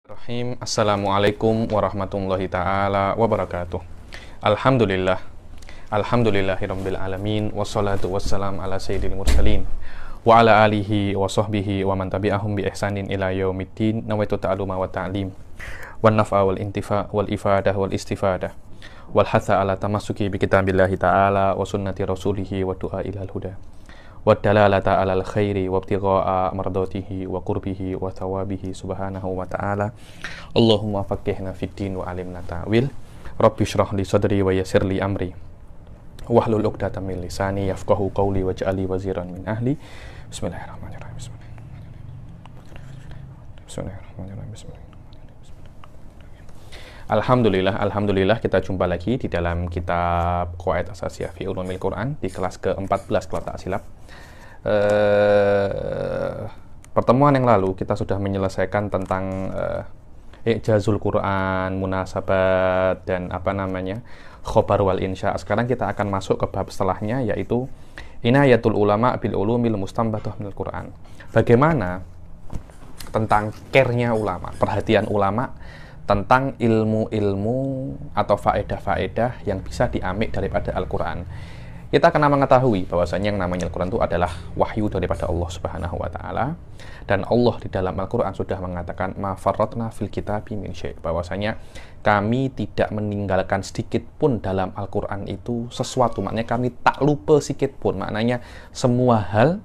Bismillahirrahmanirrahim. Assalamualaikum warahmatullahi ta'ala wabarakatuh. Alhamdulillah. Alhamdulillahirabbil alamin wassalatu wassalam ala sayyidil mursalin wa ala alihi wa sahbihi wa man tabi'ahum bi ihsanin ila yaumiddin. Nawaitu ta'aluma wa ta'lim wan naf'a wal intifa' wal ifadah wal istifadah wal hatha ala tamassuki bi kitabillahi ta'ala wa sunnati rasulihi wa du'a ilal huda wa dalalata alal khairi wa ibtigha'a mardatihi wa qurbihi wa thawabihi subhanahu wa ta'ala. Allahumma faqihna fid din wa alimna ta'wil. Rabbi shrah li sadri wa yassir li amri wahlul 'uqdatam min lisani yafqahu qawli waj'alni waziran min ahli. Bismillahirrahmanirrahim. Bismillahirrahmanirrahim. Alhamdulillah kita jumpa lagi di dalam kitab Qawaid Asasiyah fi Ulumil Quran di kelas ke-14 kalau tak silap. Pertemuan yang lalu kita sudah menyelesaikan tentang i'jazul Quran, munasabat, dan khobar wal insya. Sekarang kita akan masuk ke bab setelahnya, yaitu inayatul ulama bil ulumil mustanbathah minal Quran. Bagaimana tentang care-nya ulama, perhatian ulama tentang ilmu-ilmu atau faedah-faedah yang bisa diambil daripada Al-Quran. Kita kena mengetahui bahwasanya yang namanya Al-Quran itu adalah wahyu daripada Allah Subhanahu wa Ta'ala, dan Allah di dalam Al-Quran sudah mengatakan ma farratna fil kitabi min syai', bahwasanya kami tidak meninggalkan sedikit pun dalam Al-Quran itu sesuatu, maknanya kami tak lupa sedikit pun, maknanya semua hal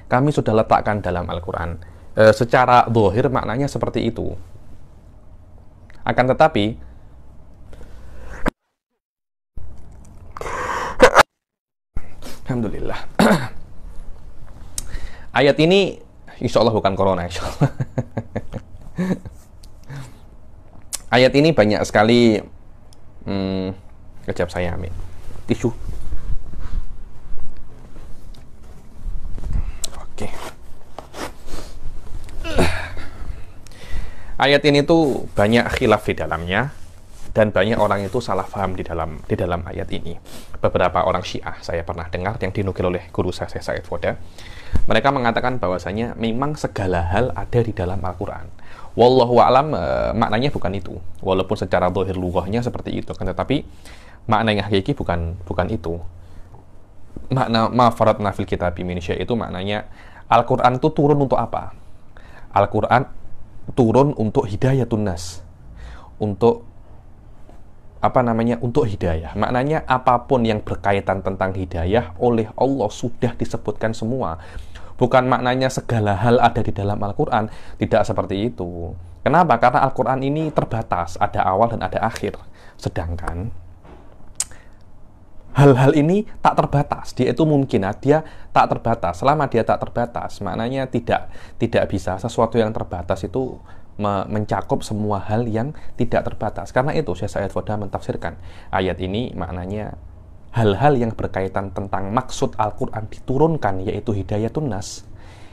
kami sudah letakkan dalam Al-Quran. Secara zahir maknanya seperti itu. Akan tetapi alhamdulillah ayat ini insya Allah bukan corona, insya Allah. Ayat ini banyak sekali kejap saya ambil tisu. Oke. Ayat ini tuh banyak khilaf di dalamnya, dan banyak orang itu salah paham di dalam ayat ini. Beberapa orang Syiah saya pernah dengar yang dinukil oleh guru saya Said Foda. Mereka mengatakan bahwasanya memang segala hal ada di dalam Al-Quran. Wallahu a'lam, maknanya bukan itu. Walaupun secara zahir lughahnya seperti itu, kan, tetapi maknanya hakiki bukan itu. Makna ma faratna fil kitabi min syai' itu maknanya Al-Quran itu turun untuk apa? Al-Quran turun untuk hidayatun nas, untuk untuk hidayah. Maknanya apapun yang berkaitan tentang hidayah oleh Allah sudah disebutkan semua. Bukan maknanya segala hal ada di dalam Al-Quran, tidak seperti itu. Kenapa? Karena Al-Quran ini terbatas, ada awal dan ada akhir. Sedangkan hal-hal ini tak terbatas, dia itu mungkin, dia tak terbatas. Selama dia tak terbatas, maknanya tidak bisa sesuatu yang terbatas itu mencakup semua hal yang tidak terbatas. Karena itu Syekh Said Foda mentafsirkan ayat ini maknanya hal-hal yang berkaitan tentang maksud Al-Quran diturunkan, yaitu hidayatun nas,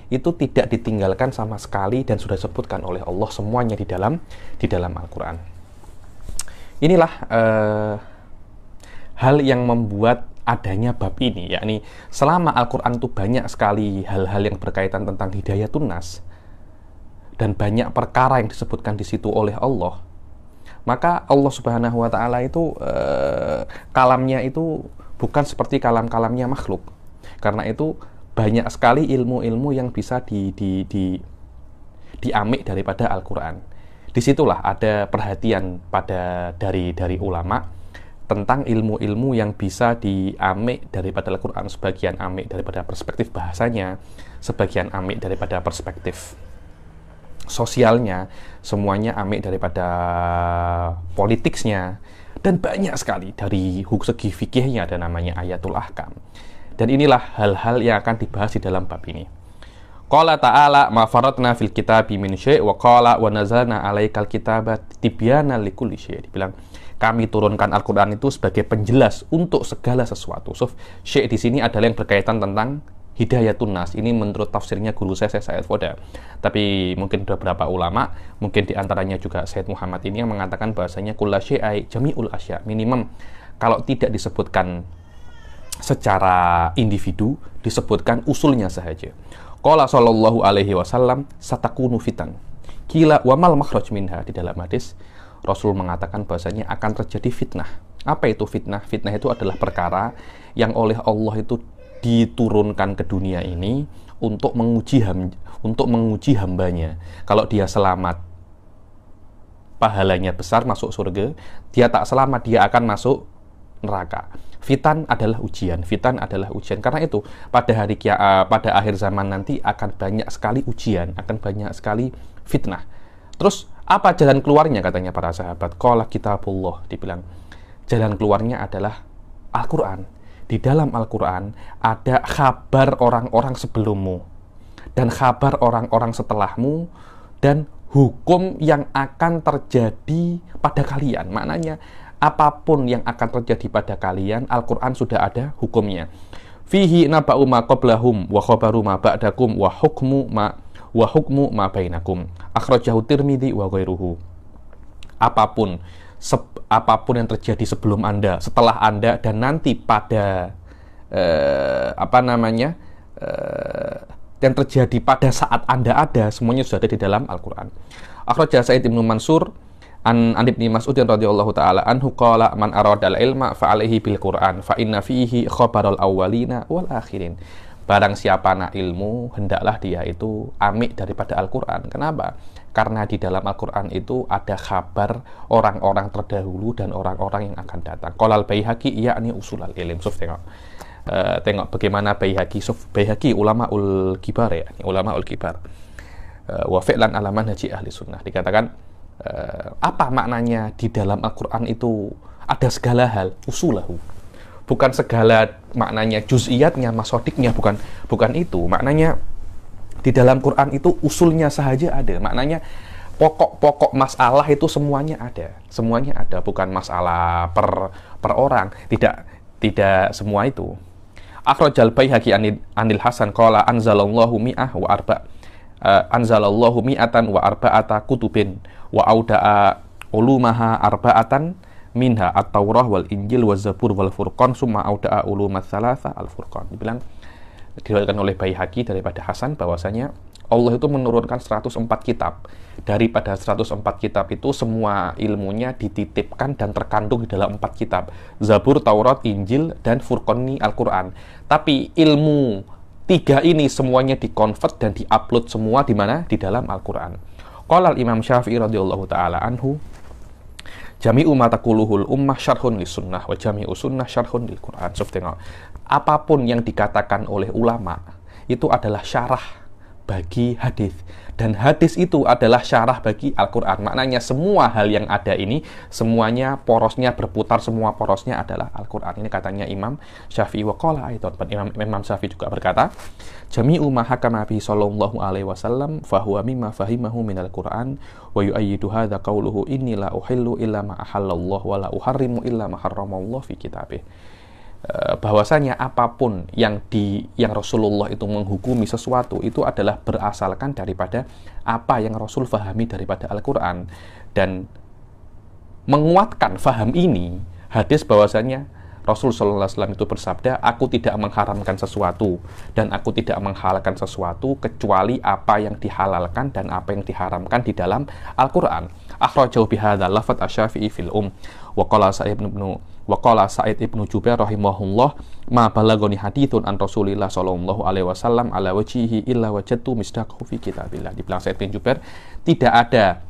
itu tidak ditinggalkan sama sekali dan sudah disebutkan oleh Allah semuanya di dalam Al-Quran. Inilah hal yang membuat adanya bab ini, yakni selama Al-Quran itu banyak sekali hal-hal yang berkaitan tentang hidayatun nas dan banyak perkara yang disebutkan di situ oleh Allah, maka Allah Subhanahu wa Ta'ala itu kalamnya itu bukan seperti kalam-kalamnya makhluk. Karena itu banyak sekali ilmu-ilmu yang bisa diambil daripada Al-Quran. Disitulah ada perhatian dari ulama tentang ilmu-ilmu yang bisa diambil daripada Al-Quran. Sebagian ambil daripada perspektif bahasanya, sebagian ambil daripada perspektif sosialnya, semuanya ambil daripada politiknya, dan banyak sekali dari segi fikihnya, ada namanya ayatul ahkam. Dan inilah hal-hal yang akan dibahas di dalam bab ini. Qala ta'ala ma faratna fil kitabi min syai' wa qala wa nazalna 'alaikal kitaba tibyana likulli syai'. Dibilang kami turunkan Al-Quran itu sebagai penjelas untuk segala sesuatu. So, syai' di sini adalah yang berkaitan tentang hidayatun nas. Ini menurut tafsirnya guru saya Said Foda. Tapi mungkin beberapa ulama, mungkin diantaranya juga Said Muhammad ini yang mengatakan bahasanya kulla syai'ai jami'ul asya. Minimum kalau tidak disebutkan secara individu, disebutkan usulnya saja. Qala sallallahu alaihi wasallam satakunu fitan. Qila wa mal makhraj minha, di dalam hadis Rasul mengatakan bahwasanya akan terjadi fitnah. Apa itu fitnah? Fitnah itu adalah perkara yang oleh Allah itu diturunkan ke dunia ini untuk menguji hambanya. Kalau dia selamat, pahalanya besar masuk surga. Dia tak selamat, dia akan masuk neraka. Fitan adalah ujian. Karena itu pada akhir zaman nanti akan banyak sekali ujian, akan banyak sekali fitnah. Terus apa jalan keluarnya, katanya para sahabat? Qala kitabullah, dibilang jalan keluarnya adalah Al-Quran. Di dalam Al-Quran ada kabar orang-orang sebelummu dan kabar orang-orang setelahmu dan hukum yang akan terjadi pada kalian. Maknanya apapun yang akan terjadi pada kalian, Al-Quran sudah ada hukumnya. Fihi naba'u ma qablahum wa khabaru ma ba'dakum wa hukmu ma bainakum. Akhrajahu Tirmidzi wa ghairuhu. Apapun yang terjadi sebelum Anda, setelah Anda, dan nanti pada yang terjadi pada saat Anda ada, semuanya sudah ada di dalam Al-Quran. Akhrajah Sa'id ibnu Mansur an Ibni Mas'ud radhiyallahu taala anhu qala man aradal ilma fa alaihi bil Qur'an fa inna fihi khabarul awwalina wal akhirin. Barang siapa nak ilmu, hendaklah dia itu amik daripada Al-Quran. Kenapa? Karena di dalam Al-Quran itu ada kabar orang-orang terdahulu dan orang-orang yang akan datang. Qolal Baihaqi yakni usulal ilm. Tengok bagaimana Baihaqi ulamaul kibar, ya, ulamaul kibar. Wa fi'lan ala manhaji ahli sunnah. Dikatakan apa maknanya di dalam Al-Quran itu ada segala hal, usulahu. Bukan segala maknanya juz'iyatnya, masodiknya, bukan itu. Maknanya di dalam Quran itu usulnya sahaja ada. Maknanya pokok-pokok masalah itu semuanya ada. Semuanya ada, bukan masalah per orang. Tidak semua itu. Akhrajal Baihaqi anil Hasan qala anzalallahu mi'atan wa arba'ata kutubin wa auda'a ulumaha arba'atan minha at-Taurah wal Injil wal Zabur wal Furqan summa auda'a ulumat thalatha al-Furqan. Dibilang, diriwayatkan oleh Baihaqi daripada Hasan bahwasanya Allah itu menurunkan 104 kitab. Daripada 104 kitab itu semua ilmunya dititipkan dan terkandung di dalam 4 kitab. Zabur, Taurat, Injil, dan Furqan ini Al-Quran. Tapi ilmu 3 ini semuanya dikonvert dan diupload semua di mana? Di dalam Al-Quran. Qala Imam Syafi'i radhiyallahu taala anhu, jami'u ma taquluhul ummah syarhun lis sunnah wa jami'u sunnah syarhun lil Quran. Tengok, apapun yang dikatakan oleh ulama itu adalah syarah bagi hadis, dan hadis itu adalah syarah bagi Al-Quran. Maknanya semua hal yang ada ini semuanya porosnya berputar, semua porosnya adalah Al-Quran. Ini katanya Imam Syafi'i. Wa qala aidan, Imam Syafi'i juga berkata, jami'u ma hakama bihi sallallahu alaihi wasallam fa huwa mimma fahimahu minal Qur'an wa yu'ayyidu hadza qawluhu inni la uhillu illa ma ahallallahu wa la uharrimu illa ma harramallahu fi kitabih. Bahwasanya apapun yang Rasulullah itu menghukumi sesuatu itu adalah berasalkan daripada apa yang Rasul fahami daripada Al-Quran, dan menguatkan faham ini hadis bahwasanya Rasul sallallahu alaihi wasallam itu bersabda, aku tidak mengharamkan sesuatu dan aku tidak menghalalkan sesuatu kecuali apa yang dihalalkan dan apa yang diharamkan di dalam Al-Quran. Akhrajahu bihadza lafadz Asy-Syafi'i fil wa qala Sa'id ibnu Jubair rahimahullah, ma balagoni hadithun an Rasulillah sallallahu alaihi wasallam ala wajhihi illa wajadtu misdaqahu fi kitabillah. Dibilang Sa'id bin Jubair, tidak ada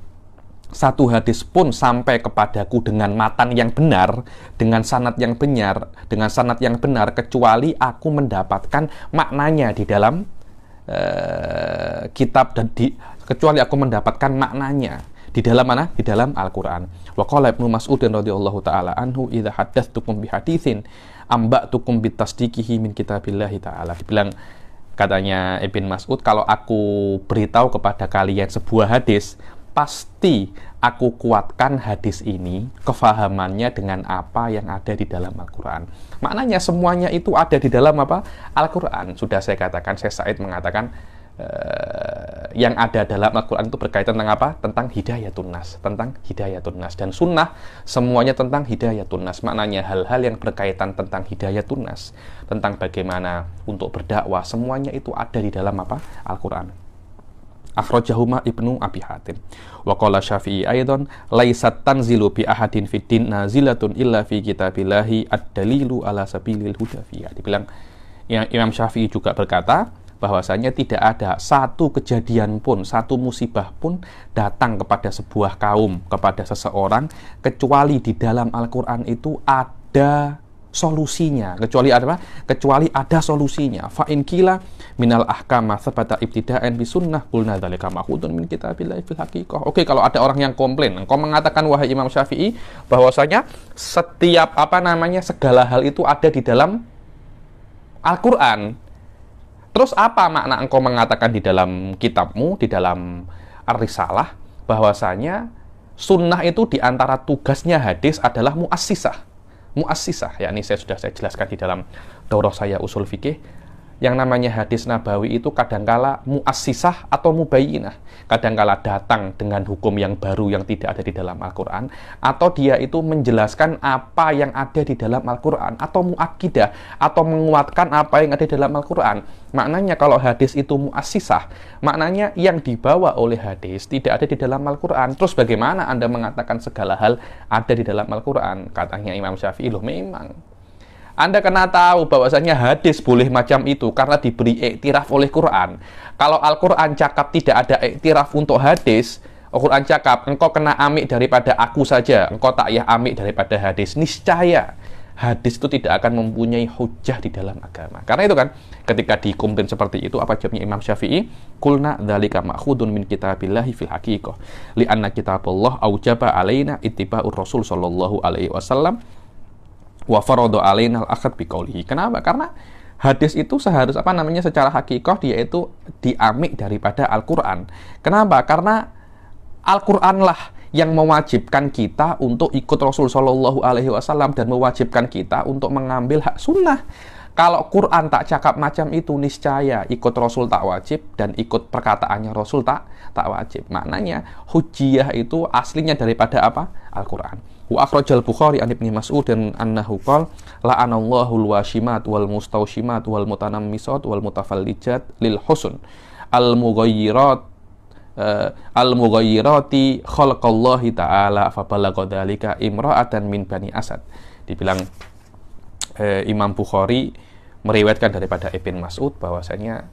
satu hadis pun sampai kepadaku dengan matan yang benar, dengan sanad yang benar, kecuali aku mendapatkan maknanya di dalam kitab, dan kecuali aku mendapatkan maknanya di dalam mana? Di dalam Al-Quran. Wa qala Ibnu Mas'ud radhiyallahu taala anhu, idza haddatsukum bi haditsin amba'tukum bi tasdiqihi min kitabillahi taala. Dibilang, katanya Ibn Mas'ud, kalau aku beritahu kepada kalian sebuah hadis, pasti aku kuatkan hadis ini, kefahamannya dengan apa yang ada di dalam Al-Quran. Maknanya semuanya itu ada di dalam apa? Al-Quran. Sudah saya katakan, saya Said mengatakan yang ada dalam Al-Quran itu berkaitan tentang apa? Tentang hidayatun nas, dan sunnah semuanya tentang hidayatun nas. Maknanya hal-hal yang berkaitan tentang hidayatun nas, tentang bagaimana untuk berdakwah, semuanya itu ada di dalam apa? Al-Quran. Akhrajahuma Ibnu Abi Hatim. Wa qala Syafi'i aidan laisat tanzilu bi ahadin fid din nazilatun illa fi kitabillahi ad-dalilu ala sabilil huda fiha. Dibilang Imam Syafi'i juga berkata bahwasanya tidak ada satu kejadian pun, satu musibah pun datang kepada sebuah kaum, kepada seseorang, kecuali di dalam Al-Quran itu ada solusinya. Kecuali ada apa? Kecuali ada solusinya. Fa in qila minal ahkama sabata ibtida'an bi sunnah qulna dzalika ma'khudun min kitabillahi fil haqiqah. Oke, kalau ada orang yang komplain, engkau mengatakan wahai Imam Syafi'i bahwasanya setiap segala hal itu ada di dalam Al-Quran. Terus apa makna engkau mengatakan di dalam kitabmu, di dalam Ar-Risalah, bahwasanya sunnah itu di antara tugasnya hadis adalah muassisah. Muassisah, yakni saya jelaskan di dalam daurah saya usul fikih. Yang namanya hadis nabawi itu kadangkala muassisah atau mubayyinah. Kadangkala datang dengan hukum yang baru yang tidak ada di dalam Al-Quran, atau dia itu menjelaskan apa yang ada di dalam Al-Quran, atau muakkidah, atau menguatkan apa yang ada di dalam Al-Quran. Maknanya kalau hadis itu muassisah, maknanya yang dibawa oleh hadis tidak ada di dalam Al-Quran. Terus bagaimana Anda mengatakan segala hal ada di dalam Al-Quran? Katanya Imam Syafi'i, loh memang Anda kena tahu bahwasanya hadis boleh macam itu karena diberi iktiraf oleh Quran. Kalau Al-Quran cakap tidak ada iktiraf untuk hadis, Al-Quran cakap engkau kena amik daripada aku saja, engkau tak payah amik daripada hadis. Niscaya hadis itu tidak akan mempunyai hujah di dalam agama. Karena itu kan, ketika dikomplain seperti itu, apa jawabnya Imam Syafi'i? Qulna dzalika ma'khudun min kitabillahi fil haqiqah. Li'anna kitabullah aujaba alaina ittiba'ur Rasul sallallahu alaihi wasallam wa farada alaina al-akhd biqaulihi. Kenapa? Karena hadis itu secara hakikah dia itu diamik daripada Al-Quran. Kenapa? Karena Al-Quranlah yang mewajibkan kita untuk ikut Rasul Shallallahu Alaihi Wasallam dan mewajibkan kita untuk mengambil hak sunnah. Kalau Quran tak cakap macam itu, niscaya ikut Rasul tak wajib dan ikut perkataannya Rasul tak wajib. Maknanya hujiyah itu aslinya daripada apa? Al-Quran. Wa akhrajal Bukhari an Ibnu Mas'ud dan annahu qala la'anallahu al-washimat wal mustawshimat wal mutanammisat wal mutafallijat lil husn al-mughayyirati khalqallahi ta'ala fa balagha dzalika imra'atan min Bani Asad. Dibilang Imam Bukhari meriwayatkan daripada Ibnu Mas'ud bahwasanya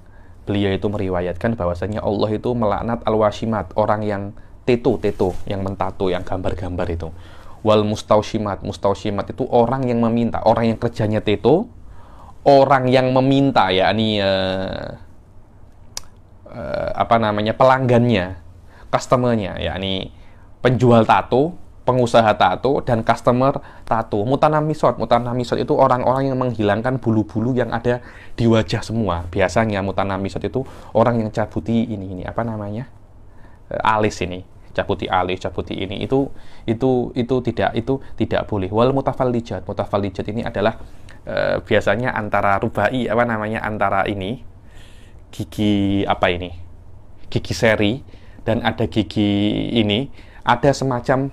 beliau itu meriwayatkan bahwasanya Allah itu melaknat al-washimat, orang yang teto, yang mentato, yang gambar-gambar itu. Wal mustawshimat itu orang yang meminta, orang yang kerjanya teto, orang yang meminta, yakni pelanggannya, customernya, yakni penjual tato, pengusaha tato, dan customer tato. Mutanamisot itu orang-orang yang menghilangkan bulu-bulu yang ada di wajah semua. Biasanya mutanamisot itu orang yang cabuti alis ini. Cabuti alis, cabuti ini, itu tidak boleh. Wal mutafallijat ini adalah biasanya antara rubai antara ini gigi gigi seri dan ada gigi ini, ada semacam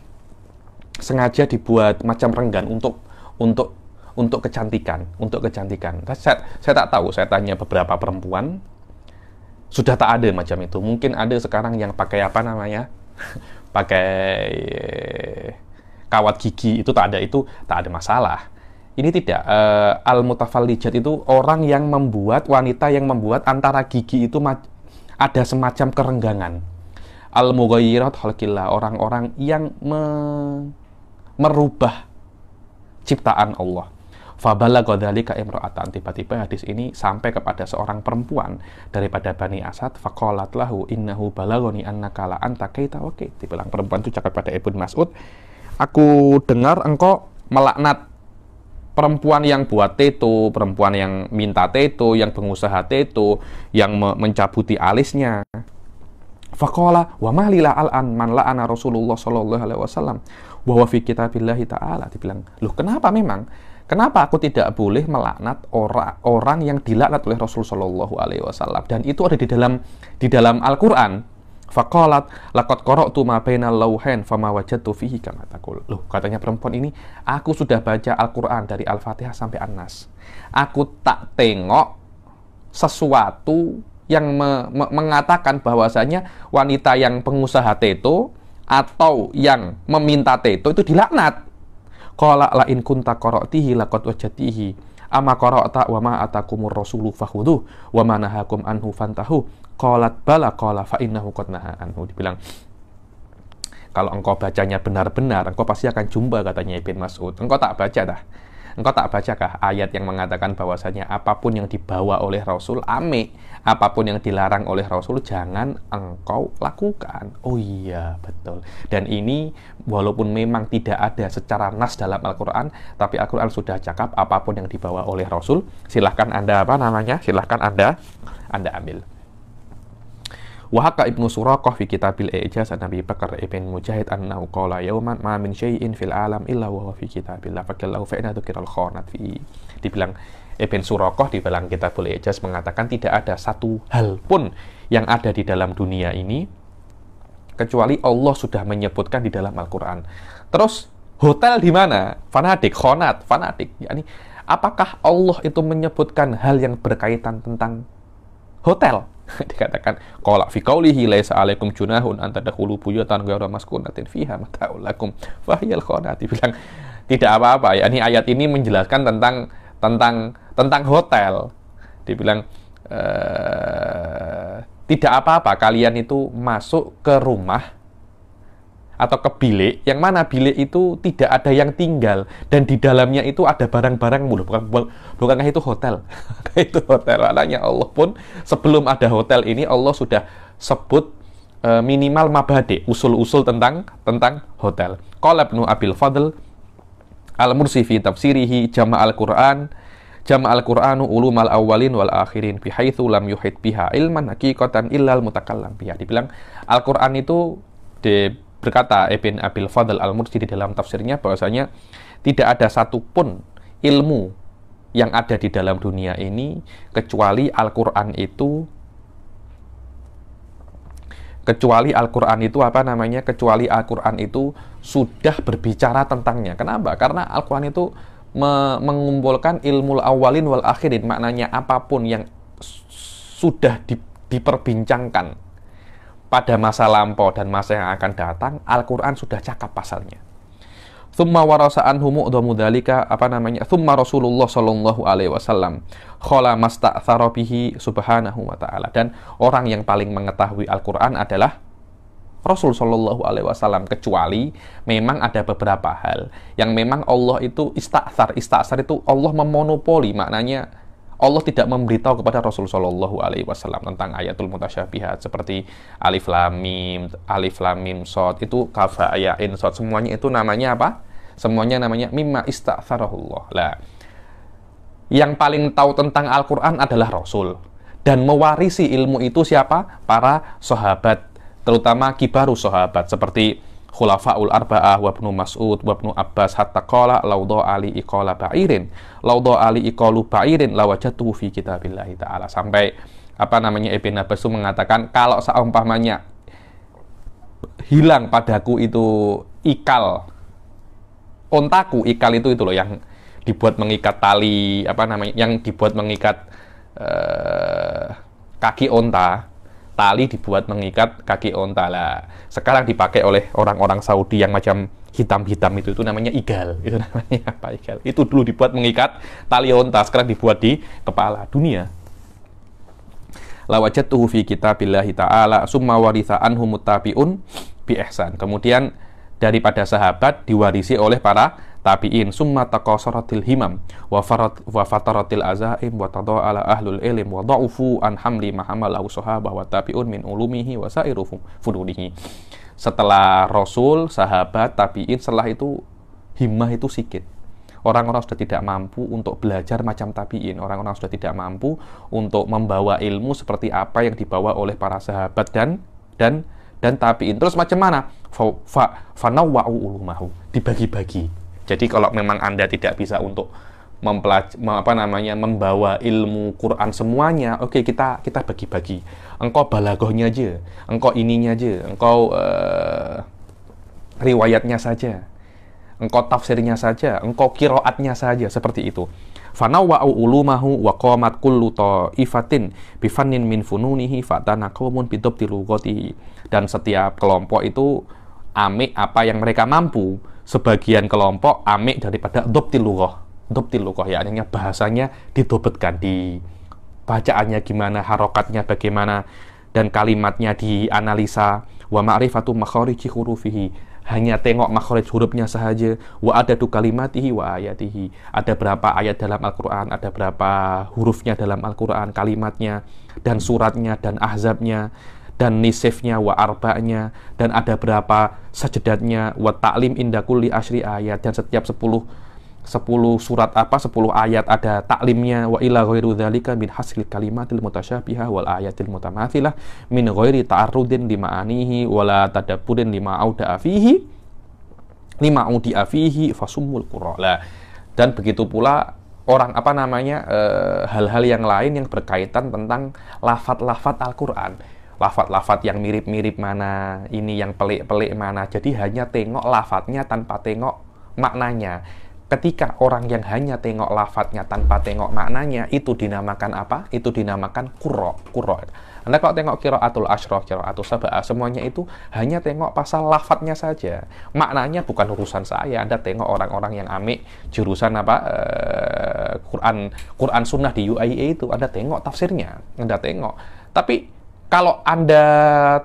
sengaja dibuat macam renggan untuk kecantikan. Saya tak tahu, saya tanya beberapa perempuan sudah tak ada macam itu. Mungkin ada sekarang yang pakai pakai kawat gigi, itu tak ada masalah. Ini tidak. Al-mutafallijat itu wanita yang membuat antara gigi itu ada semacam kerenggangan. Al-mughayyirat khalqillah, orang-orang yang merubah ciptaan Allah. Fabalagha dzalika imra'atan, tiba-tiba hadis ini sampai kepada seorang perempuan daripada Bani Asad. Faqalat lahu innahu balaghani annaka la anta kaita wa kait. Dibilang perempuan itu cakap pada Ibnu Mas'ud, aku dengar engkau melaknat perempuan yang buat teto, perempuan yang minta teto, yang pengusaha teto, yang mencabuti alisnya. Faqala wa ma lila al-an man la'ana Rasulullah sallallahu alaihi wasallam wa huwa fi kitabillahi ta'ala. Dibilang, loh kenapa aku tidak boleh melaknat orang yang dilaknat oleh Rasul Shallallahu Alaihi Wasallam, dan itu ada di dalam Al-Quran. Faqalat laqad qara'tu ma bainal lawhain fama wajadtu fihi kama taqul. Loh, katanya perempuan ini, aku sudah baca Al-Quran dari Al-Fatihah sampai An-Nas. Aku tak tengok sesuatu mengatakan bahwasanya wanita yang pengusaha tato atau yang meminta tato itu dilaknat. Qala la in kunta qara'tihi laqad wajadtihi ama qara'ta wa ma atakumur rasulu fakhudhu wa ma nahakum anhu fantahu. Qalat bala qala fa innahu qad naha anhu. Dibilang, kalau engkau bacanya benar-benar, engkau pasti akan jumpa, katanya Ibn Mas'ud. Engkau tak baca dah. Engkau tak bacakah ayat yang mengatakan bahwasanya apapun yang dibawa oleh Rasul ame, apapun yang dilarang oleh Rasul jangan engkau lakukan. Oh iya, betul. Dan ini walaupun memang tidak ada secara nas dalam Al-Quran, tapi Al-Quran sudah cakap apapun yang dibawa oleh Rasul, silahkan Anda silahkan Anda ambil. Wahaka Ibnu Suraqah fi kitabil I'jaz an Nabi Bakar ibn Mujahid annahu qala yauman ma min syai'in fil alam illa wa huwa fi kitabillah fakallahu fa inna dzikral khanat fi. Dibilang Ibn Suraqah di dalam kitabul I'jaz mengatakan tidak ada satu hal pun yang ada di dalam dunia ini kecuali Allah sudah menyebutkan di dalam Al-Quran. Terus hotel di mana? Fanatik, khonat, fanatik. Yani, apakah Allah itu menyebutkan hal yang berkaitan tentang hotel? Dikatakan qala fi qaulihi laisa 'alaikum junahun an tadkhulu buyutan ghayra maskunatin fiha mata'ul lakum fa hiyal khanat. Dibilang tidak apa-apa. Ya, ini ayat ini menjelaskan tentang hotel. Dibilang tidak apa-apa kalian itu masuk ke rumah atau ke bilik yang mana bilik itu tidak ada yang tinggal dan di dalamnya itu ada barang-barang mulu. Bukankah itu hotel? Itu hotel. Maknanya Allah pun sebelum ada hotel ini Allah sudah sebut minimal mabadi, usul-usul tentang hotel. Qala Ibnu Abil Fadl Al-Mursi fi tafsirihi jama'al Qur'anu ulumal awwalin wal akhirin bihaitsu lam yuhit biha ilman haqiqatan illal mutakallam biha. Dibilang Al-Qur'an itu berkata Ibn Abil Fadl Al-Mursi di dalam tafsirnya bahwasanya tidak ada satupun ilmu yang ada di dalam dunia ini kecuali Al-Quran itu kecuali Al-Quran itu sudah berbicara tentangnya. Kenapa? Karena Al-Quran itu mengumpulkan ilmu awalin wal akhirin, maknanya apapun yang sudah diperbincangkan pada masa lampau dan masa yang akan datang, Al-Quran sudah cakap pasalnya. Thumma warasa anhu mu'dhamu dzalika thumma Rasulullah sallallahu alaihi wasallam khala masta'thara bihi subhanahu wa ta'ala. Dan orang yang paling mengetahui Al-Quran adalah Rasul sallallahu alaihi wasallam, kecuali memang ada beberapa hal yang memang Allah itu ista'thar itu Allah memonopoli, maknanya Allah tidak memberitahu kepada Rasul sallallahu alaihi wasallam tentang ayatul mutasyabihat seperti alif lam mim shad, itu kafa ya in shad, semuanya itu namanya apa? Semuanya namanya mimma ista'tsarahullah. Lah, yang paling tahu tentang Al-Qur'an adalah Rasul, dan mewarisi ilmu itu siapa? Para sahabat, terutama kibarus sahabat seperti Khulafaul Arba'ah wa Ibnu Mas'ud wa Ibnu Abbas hatta qala laudha ali iqala ba'irin laudha ali iqalu ba'irin lawajatuhu fi kitabillahi ta'ala. Sampai Ibn Abbas itu mengatakan kalau seumpamanya hilang padaku itu ikal ontaku, ikal itu loh yang dibuat mengikat tali yang dibuat mengikat kaki onta. Tali dibuat mengikat kaki onta. Lah, sekarang dipakai oleh orang-orang Saudi yang macam hitam-hitam itu namanya igal. Itu namanya apa? Igal. Itu dulu dibuat mengikat tali onta, sekarang dibuat di kepala dunia. Lawajatuhu fi kitabillahi ta'ala summa waritha anhu muttabi'un bi ihsan. Kemudian daripada sahabat diwarisi oleh para tabi'in, summa taqasaratil himam wa fataratil azaim wa tada'ala ahlul ilm wa da'ufu an hamli mahamalahu sahabah wa tabi'un min ulumihi wa sairu fudulihi. Setelah Rasul, sahabat, tabi'in, setelah itu himmah itu sikit. Orang-orang sudah tidak mampu untuk belajar macam tabi'in. Orang-orang sudah tidak mampu untuk membawa ilmu seperti apa yang dibawa oleh para sahabat dan tabi'in. Terus macam mana? Fanawwa'u ulumahu, dibagi-bagi. Jadi kalau memang Anda tidak bisa untuk membawa ilmu Quran semuanya, oke, kita bagi-bagi. Engkau balaghahnya aja, engkau ininya aja, engkau riwayatnya saja, engkau tafsirnya saja, engkau qiraatnya saja, seperti itu. Fanawwa'u ulumahu wa qamat kullu ta'ifatin bifannin min fununihi fatana qaumun bidabti lughatihi. Dan setiap kelompok itu amik apa yang mereka mampu. Sebagian kelompok amik daripada dhabtil lughah. Dhabtil lughah ya, artinya bahasanya didobetkan, di bacaannya gimana, harokatnya bagaimana, dan kalimatnya dianalisa. Wa ma'rifatu makhariji hurufihi, hanya tengok makhraj hurufnya sahaja. Wa adadu kalimatihi wa ayatihi, ada berapa ayat dalam Al-Quran, ada berapa hurufnya dalam Al-Quran, kalimatnya, dan suratnya, dan ahzabnya, dan nisifnya, wa arba'nya, dan ada berapa sajadatnya, wa ta'lim inda kulli asyri ayat, dan setiap 10 surat 10 ayat ada taklimnya. Wa ila ghairu dzalika min hasil kalimatil mutasyabihah wal ayatil mutamathilah min ghairi ta'arrudin lima'anihi wala tadabburin lima auda'a fihi fasumul qurra. Dan begitu pula orang hal-hal yang lain yang berkaitan tentang lafaz-lafaz Al-Qur'an. Lafaz-lafaz yang mirip-mirip mana, ini yang pelik-pelik mana. Jadi hanya tengok lafaznya tanpa tengok maknanya. Ketika orang yang hanya tengok lafadznya tanpa tengok maknanya, itu dinamakan apa? Itu dinamakan qurra. Anda kalau tengok qiraatul asyrah, qiraatul sab'ah, semuanya itu hanya tengok pasal lafadznya saja. Maknanya bukan urusan saya. Anda tengok orang-orang yang amik jurusan Quran Sunnah di UIA itu, Anda tengok tafsirnya, Anda tengok. Tapi kalau Anda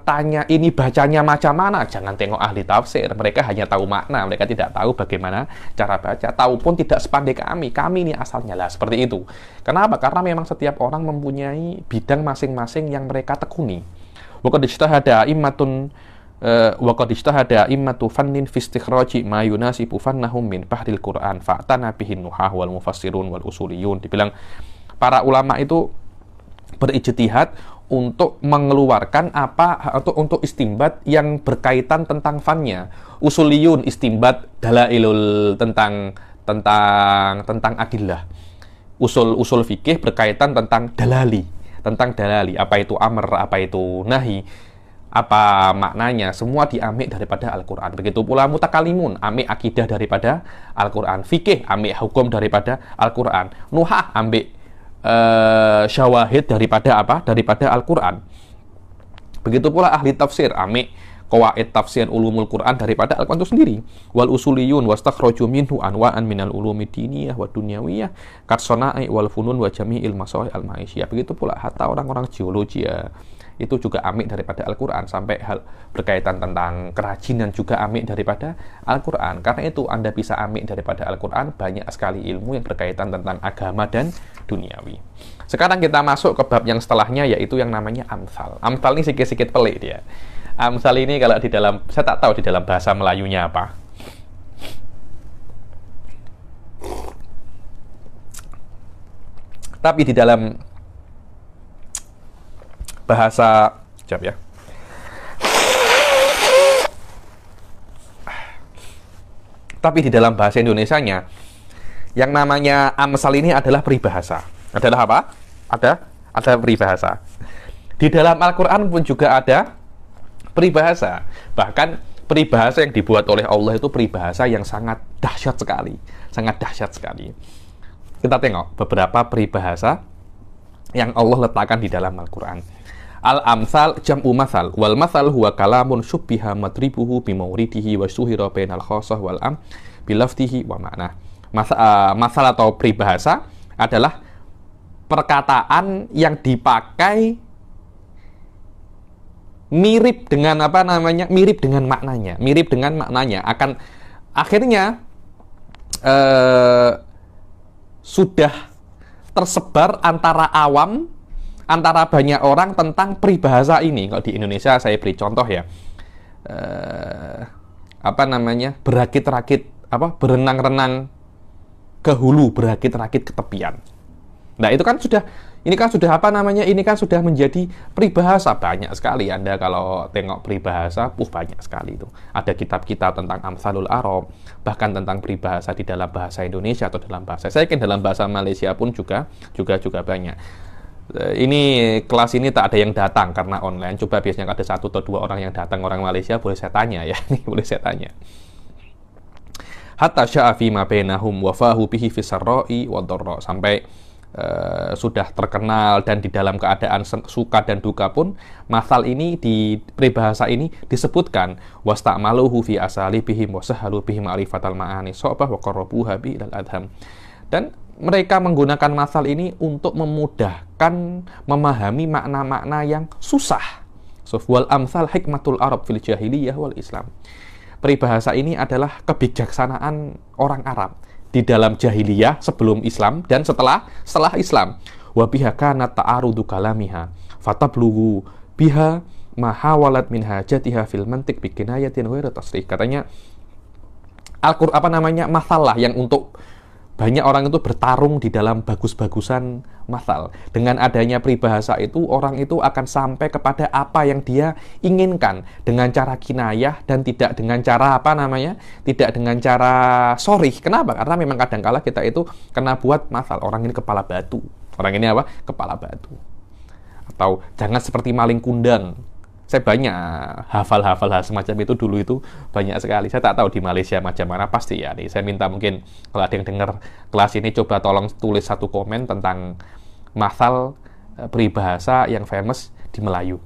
tanya ini bacanya macam mana, jangan tengok ahli tafsir. Mereka hanya tahu makna, mereka tidak tahu bagaimana cara baca. Tahu pun tidak sepandai kami ini asalnya lah, seperti itu. Kenapa? Karena memang setiap orang mempunyai bidang masing-masing yang mereka tekuni. Wa qad ijtahada immatu fannin fi istikhraji ma yunasibu fannahum min bahril Qur'an fa'tana bihin nuhah wal mufassirun wal usuliyun. Dibilang para ulama itu berijtihad untuk mengeluarkan untuk istimbat yang berkaitan tentang fannya. Usuliyun istimbat dalailul tentang adillah. Usul fikih berkaitan tentang dalali. Apa itu amr, apa itu nahi, apa maknanya, semua diambil daripada Al-Quran. Begitu pula mutakalimun, ambil akidah daripada Al-Quran. Fikih, ambil hukum daripada Al-Quran. Nuhah, ambil syawahid daripada Al-Quran. Begitu pula ahli tafsir, amik qawaid tafsir ulumul Quran daripada Al-Quran itu sendiri. Wal usuliyun wastakhraju minhu anwa'an minal ulumi diniyah wa dunyawiyah kat sana'i wal funun wa jami'il masalih al-ma'isyah. Begitu pula hatta orang-orang geologi itu juga amik daripada Al-Quran, sampai hal berkaitan tentang kerajinan juga amik daripada Al-Quran. Karena itu Anda bisa amik daripada Al-Quran banyak sekali ilmu yang berkaitan tentang agama dan duniawi. Sekarang kita masuk ke bab yang setelahnya, yaitu yang namanya amsal. Amsal ini sedikit pelik dia. Amsal ini kalau di dalam, saya tak tahu di dalam bahasa Melayunya apa. Tapi di dalam bahasa, ya. Tapi di dalam bahasa Indonesianya, yang namanya amsal ini adalah peribahasa. Adalah apa? Ada peribahasa. Di dalam Al-Quran pun juga ada peribahasa. Bahkan peribahasa yang dibuat oleh Allah itu peribahasa yang sangat dahsyat sekali. Sangat dahsyat sekali. Kita tengok beberapa peribahasa yang Allah letakkan di dalam Al-Quran. Al-amsal jam'u masal, wal masal huwa kalamun syubbiha madribuhu bimauridihi wa syuhira bainal khasah wal am bilaftihi wa ma'nah. Masal atau peribahasa adalah perkataan yang dipakai mirip dengan mirip dengan maknanya, akan akhirnya sudah tersebar antara banyak orang tentang peribahasa ini. Kalau di Indonesia saya beri contoh ya, berakit-rakit, berenang-renang ke hulu, berakit-rakit ke tepian. Nah, itu kan sudah menjadi peribahasa. Banyak sekali Anda kalau tengok peribahasa, banyak sekali itu. Ada kitab-kitab tentang amsalul Arab, bahkan tentang peribahasa di dalam bahasa Indonesia atau dalam bahasa. Saya yakin dalam bahasa Malaysia pun juga banyak. Ini kelas ini tak ada yang datang karena online. Coba biasanya ada 1 atau 2 orang yang datang, orang Malaysia, boleh saya tanya ya. Ini boleh saya tanya. hatta sya'a fima bainahum wa fahu bihi fisarra'i wa dharra, sampai sudah terkenal dan di dalam keadaan suka dan duka pun masal ini di peribahasa ini disebutkan wasta'maluhu fi asalibihim wa sahalu bihim ma'rifatal ma'ani so'bah wa qarrabuha bi ilal adham. Dan mereka menggunakan masal ini untuk memudahkan memahami makna-makna yang susah. Wal amsal hikmatul Arab fil jahiliyah wal Islam. Peribahasa ini adalah kebijaksanaan orang Arab di dalam jahiliyah sebelum Islam dan setelah Islam. Wa biha kanat ta'arudu kalamiha fatablughu biha ma hawalat min hajatiha fil mantiq bi kinayatin wa tasrih. Katanya masalah yang untuk banyak orang itu bertarung di dalam bagus-bagusan masal. Dengan adanya peribahasa itu, orang itu akan sampai kepada apa yang dia inginkan dengan cara kinayah dan tidak dengan cara tidak dengan cara sorih. Kenapa? Karena memang kadang-kala kita itu kena buat masal. Orang ini kepala batu. Orang ini apa? Kepala batu. Atau jangan seperti maling kundang. Saya banyak hafal hal semacam itu dulu itu banyak sekali. Saya tak tahu di Malaysia macam mana, pasti ya. Nih, saya minta mungkin kalau ada yang dengar kelas ini coba tolong tulis satu komen tentang masal peribahasa yang famous di Melayu.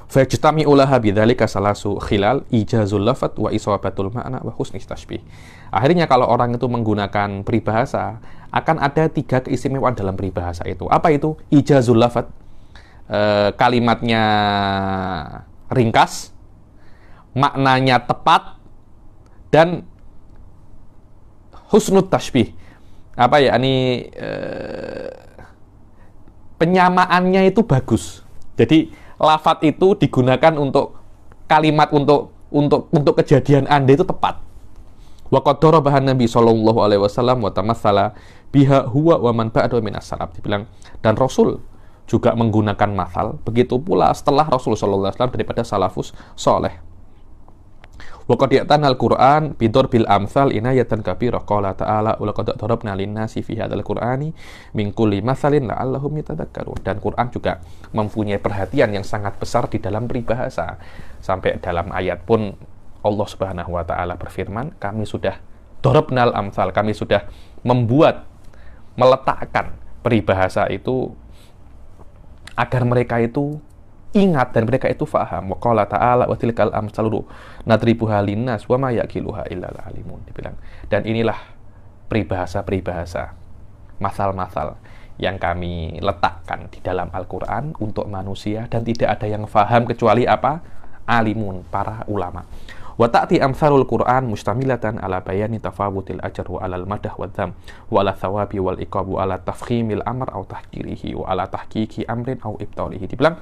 Fajtami'u laha bidzalika salasu khilal ijazul lafat wa isabatul ma'na wa husnul tashbih. Akhirnya kalau orang itu menggunakan peribahasa akan ada 3 keistimewaan dalam peribahasa itu. Apa itu? Ijazul lafat, kalimatnya ringkas, maknanya tepat, dan husnul tashbih. Penyamaannya itu bagus. Jadi lafaz itu digunakan untuk kalimat untuk kejadian Anda itu tepat. Wa qad darabaha Nabi sallallahu alaihi wasallam wa tamassala biha huwa wa man ba'dahu min as-salaf. Dibilang dan Rasul juga menggunakan masal, begitu pula setelah Rasulullah SAW daripada salafus soleh. Wa qad ya'tana al-Qur'an bidorbil amsal inayatan kabirah qala ta'ala wa laqad darabna lin-nasi fi hadzal qur'ani min kulli matsalin la'allahum yatadhakkarun. Dan Quran juga mempunyai perhatian yang sangat besar di dalam peribahasa. Sampai dalam ayat pun Allah Subhanahu wa taala berfirman, kami sudah darabnal amsal, kami sudah meletakkan peribahasa itu agar mereka itu ingat dan mereka itu faham. Wa qala ta'ala wa tilkal amsalu nadribuha linnas wa ma yaqiluha illa alimun. Dibilang, dan inilah peribahasa-peribahasa, masal-masal yang kami letakkan di dalam Al-Qur'an untuk manusia dan tidak ada yang faham kecuali apa? Alimun, para ulama. Wa ta'ti amsalul Qur'an mustamilatan ala bayani tafawutil ajr wa alal madah wa dzam wa ala thawabi wal iqab wa ala tafkhimil amr aw tahqirihi wa ala tahqiqi amrin aw ibtalihi. Dibilang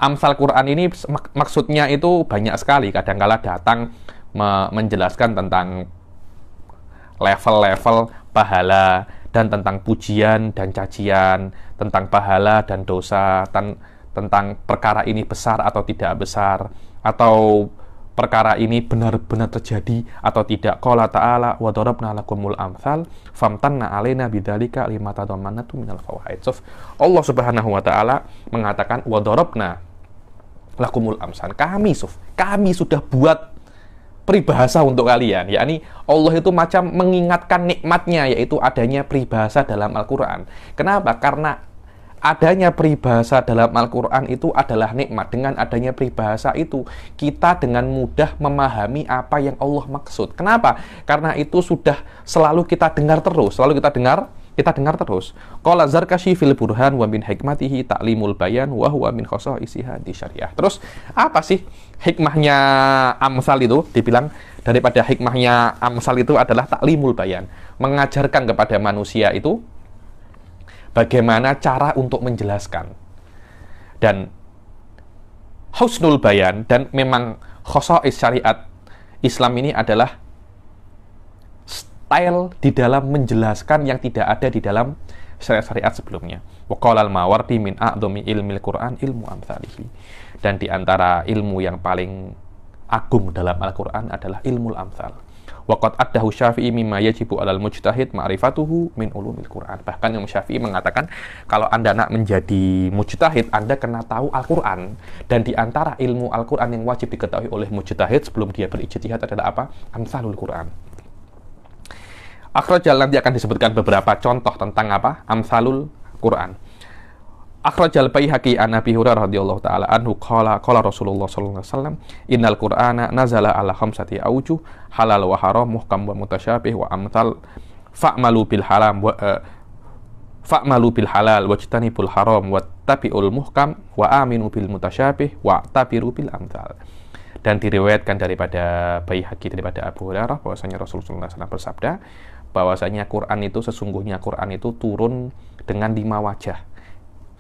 amsal Quran ini maksudnya itu banyak sekali. Kadang-kala datang menjelaskan tentang level-level pahala dan tentang pujian dan cacian, tentang pahala dan dosa, tentang perkara ini besar atau tidak besar, atau perkara ini benar-benar terjadi atau tidak. Qala ta'ala wa darabna lakumul amsal famtanna alaina bidzalika limatadammanatu minal fawaid. So, Allah Subhanahu wa taala mengatakan wa darabna lakumul amsal. Kami sudah buat peribahasa untuk kalian. Yakni Allah itu macam mengingatkan nikmatnya, yaitu adanya peribahasa dalam Al-Qur'an. Kenapa? Karena adanya peribahasa dalam Al-Quran itu adalah nikmat. Dengan adanya peribahasa itu, kita dengan mudah memahami apa yang Allah maksud. Kenapa? Karena itu sudah selalu kita dengar terus. Kita dengar terus. Qala Zarkashi fil Burhan wa min hikmatihi ta'limul bayan wa huwa min khosa'isiha di syariah. Terus, apa sih hikmahnya amsal itu? Dibilang, daripada hikmahnya amsal itu adalah ta'limul bayan. Mengajarkan kepada manusia itu bagaimana cara untuk menjelaskan. Dan husnul bayan, dan memang khosa'is syariat Islam ini adalah style di dalam menjelaskan yang tidak ada di dalam syariat-syariat sebelumnya. Wa qala al-Mawardi min a'dhami ilmil Qur'an ilmu amsalihi. Dan di antara ilmu yang paling agung dalam Al-Qur'an adalah ilmu amsal. Waqad addahu Syafi'i mimma yajibu 'alal mujtahid ma'rifatuhu min ulumil Qur'an. Bahkan Imam Syafi'i mengatakan kalau Anda nak menjadi mujtahid, Anda kena tahu Al-Qur'an. Dan di antara ilmu Al-Qur'an yang wajib diketahui oleh mujtahid sebelum dia berijtihad adalah apa? Amsalul Qur'an. Akhrajal, nanti akan disebutkan beberapa contoh tentang apa? Amsalul Qur'an. Akhrajal Baihaqi an Abi Hurairah radhiyallahu taala anhu qala Rasulullah sallallahu alaihi wasallam innal Qur'ana nazala ala khamsati aujuh halal wa haram muhkam wa mutasyabih wa amsal fa'malu bil halal wajtanibul haram wattabi'ul muhkam wa aminu bil mutasyabih wa tabiru bil amsal. Dan diriwayatkan daripada Baihaqi daripada Abu Hurairah bahwasanya Rasulullah SAW bersabda bahwasanya sesungguhnya Quran itu turun dengan 5 wajah.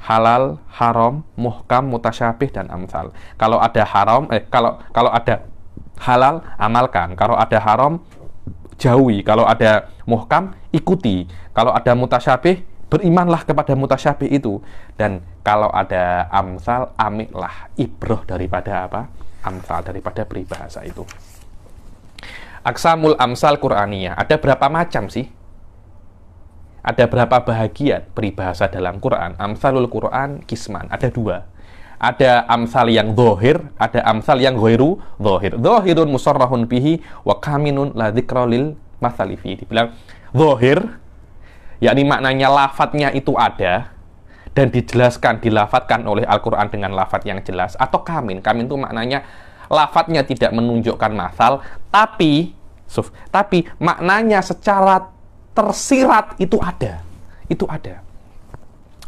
Halal, haram, muhkam, mutasyabih, dan amsal. Kalau ada haram, kalau ada halal, amalkan. Kalau ada haram, jauhi. Kalau ada muhkam, ikuti. Kalau ada mutasyabih, berimanlah kepada mutasyabih itu. Dan kalau ada amsal, amiklah ibroh daripada apa? Amsal, daripada peribahasa itu. Aqsamul amsal Qur'aniyah. Ada berapa macam sih? Ada berapa bahagian peribahasa dalam Quran? Amsalul Quran kisman, ada 2. Ada amsal yang zahir, ada amsal yang ghairu zahir. Zahirun musarrahun bihi wa kaminun la dzikra lil matsali fi. Dibilang zahir, yakni maknanya lafadznya itu ada dan dijelaskan, dilafatkan oleh Al-Quran dengan lafadz yang jelas. Atau kamin. Kamin itu maknanya lafadznya tidak menunjukkan masal, tapi maknanya secara tersirat itu ada.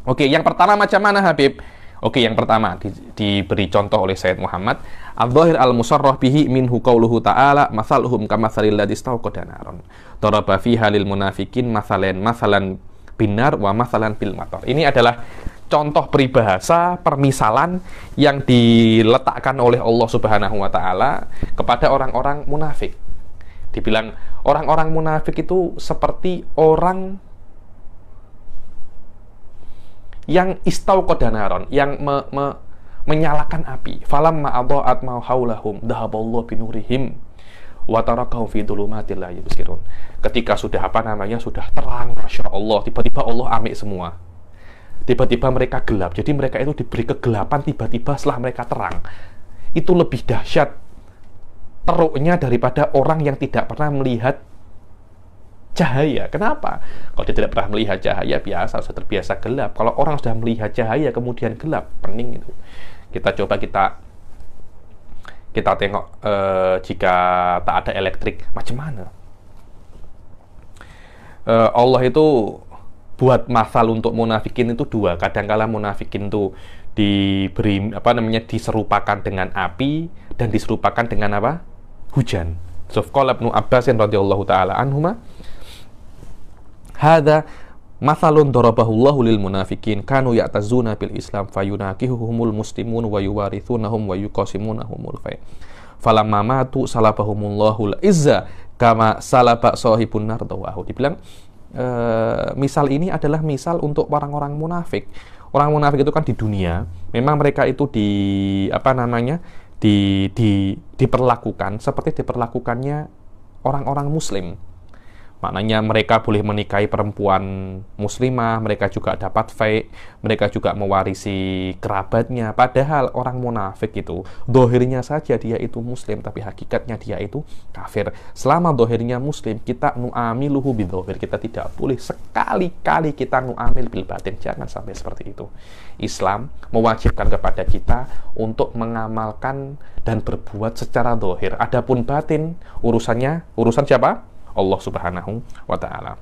Oke, yang pertama macam mana Habib? Oke, yang pertama diberi contoh oleh Sayyid Muhammad. Al-Zahir al-musarrah bihi minhu qauluhu ta'ala masaluhum kamatsalil ladzi istawqada naron. Daraba fiha lil munafiqin masalan binar wa masalan bil matar. Ini adalah contoh peribahasa, permisalan yang diletakkan oleh Allah Subhanahu wa taala kepada orang-orang munafik. Dibilang orang-orang munafik itu seperti orang yang istauqada naron, yang menyalakan api. Falamma adha'at ma haulahum dhahaballahu binurihim wa tarakahum fi dhulumatil la yubsirun. Ketika sudah sudah terang, Masya Allah, tiba-tiba Allah amik semua. Tiba-tiba mereka gelap. Jadi mereka itu diberi kegelapan tiba-tiba setelah mereka terang. Itu lebih dahsyat teruknya daripada orang yang tidak pernah melihat cahaya. Kenapa? Kalau dia tidak pernah melihat cahaya, biasa, sudah terbiasa gelap. Kalau orang sudah melihat cahaya kemudian gelap, pening itu. Kita tengok jika tak ada elektrik, macam mana? Allah itu buat masal untuk munafikin itu 2. Kadang-kala munafikin itu diserupakan dengan api dan diserupakan dengan apa? Hujan. Qala Ibnu Abbas radhiyallahu taala anhuma, hadza mathalun darabahu Allahu lil munafiqin kanu ya'tazuna bil Islam fayunakihuhumul muslimun wa yuwarithunahum wa yuqasimunahumul fay. Falamma matu salabahumullahu al-izza kama salaba sahibun nar dawahu. Dibilang misal ini adalah misal untuk orang-orang munafik. Orang munafik itu kan di dunia, memang mereka itu diperlakukan seperti diperlakukannya orang-orang muslim. Maknanya mereka boleh menikahi perempuan muslimah, mereka juga dapat fai, mereka juga mewarisi kerabatnya. Padahal orang munafik itu dohirnya saja dia itu muslim, tapi hakikatnya dia itu kafir. Selama dohirnya muslim, kita nu'amiluhu bidzohir, kita tidak boleh sekali-kali kita nu'amil bil batin. Jangan sampai seperti itu. Islam mewajibkan kepada kita untuk mengamalkan dan berbuat secara dohir. Adapun batin, urusan siapa? Allah Subhanahu wa ta'ala.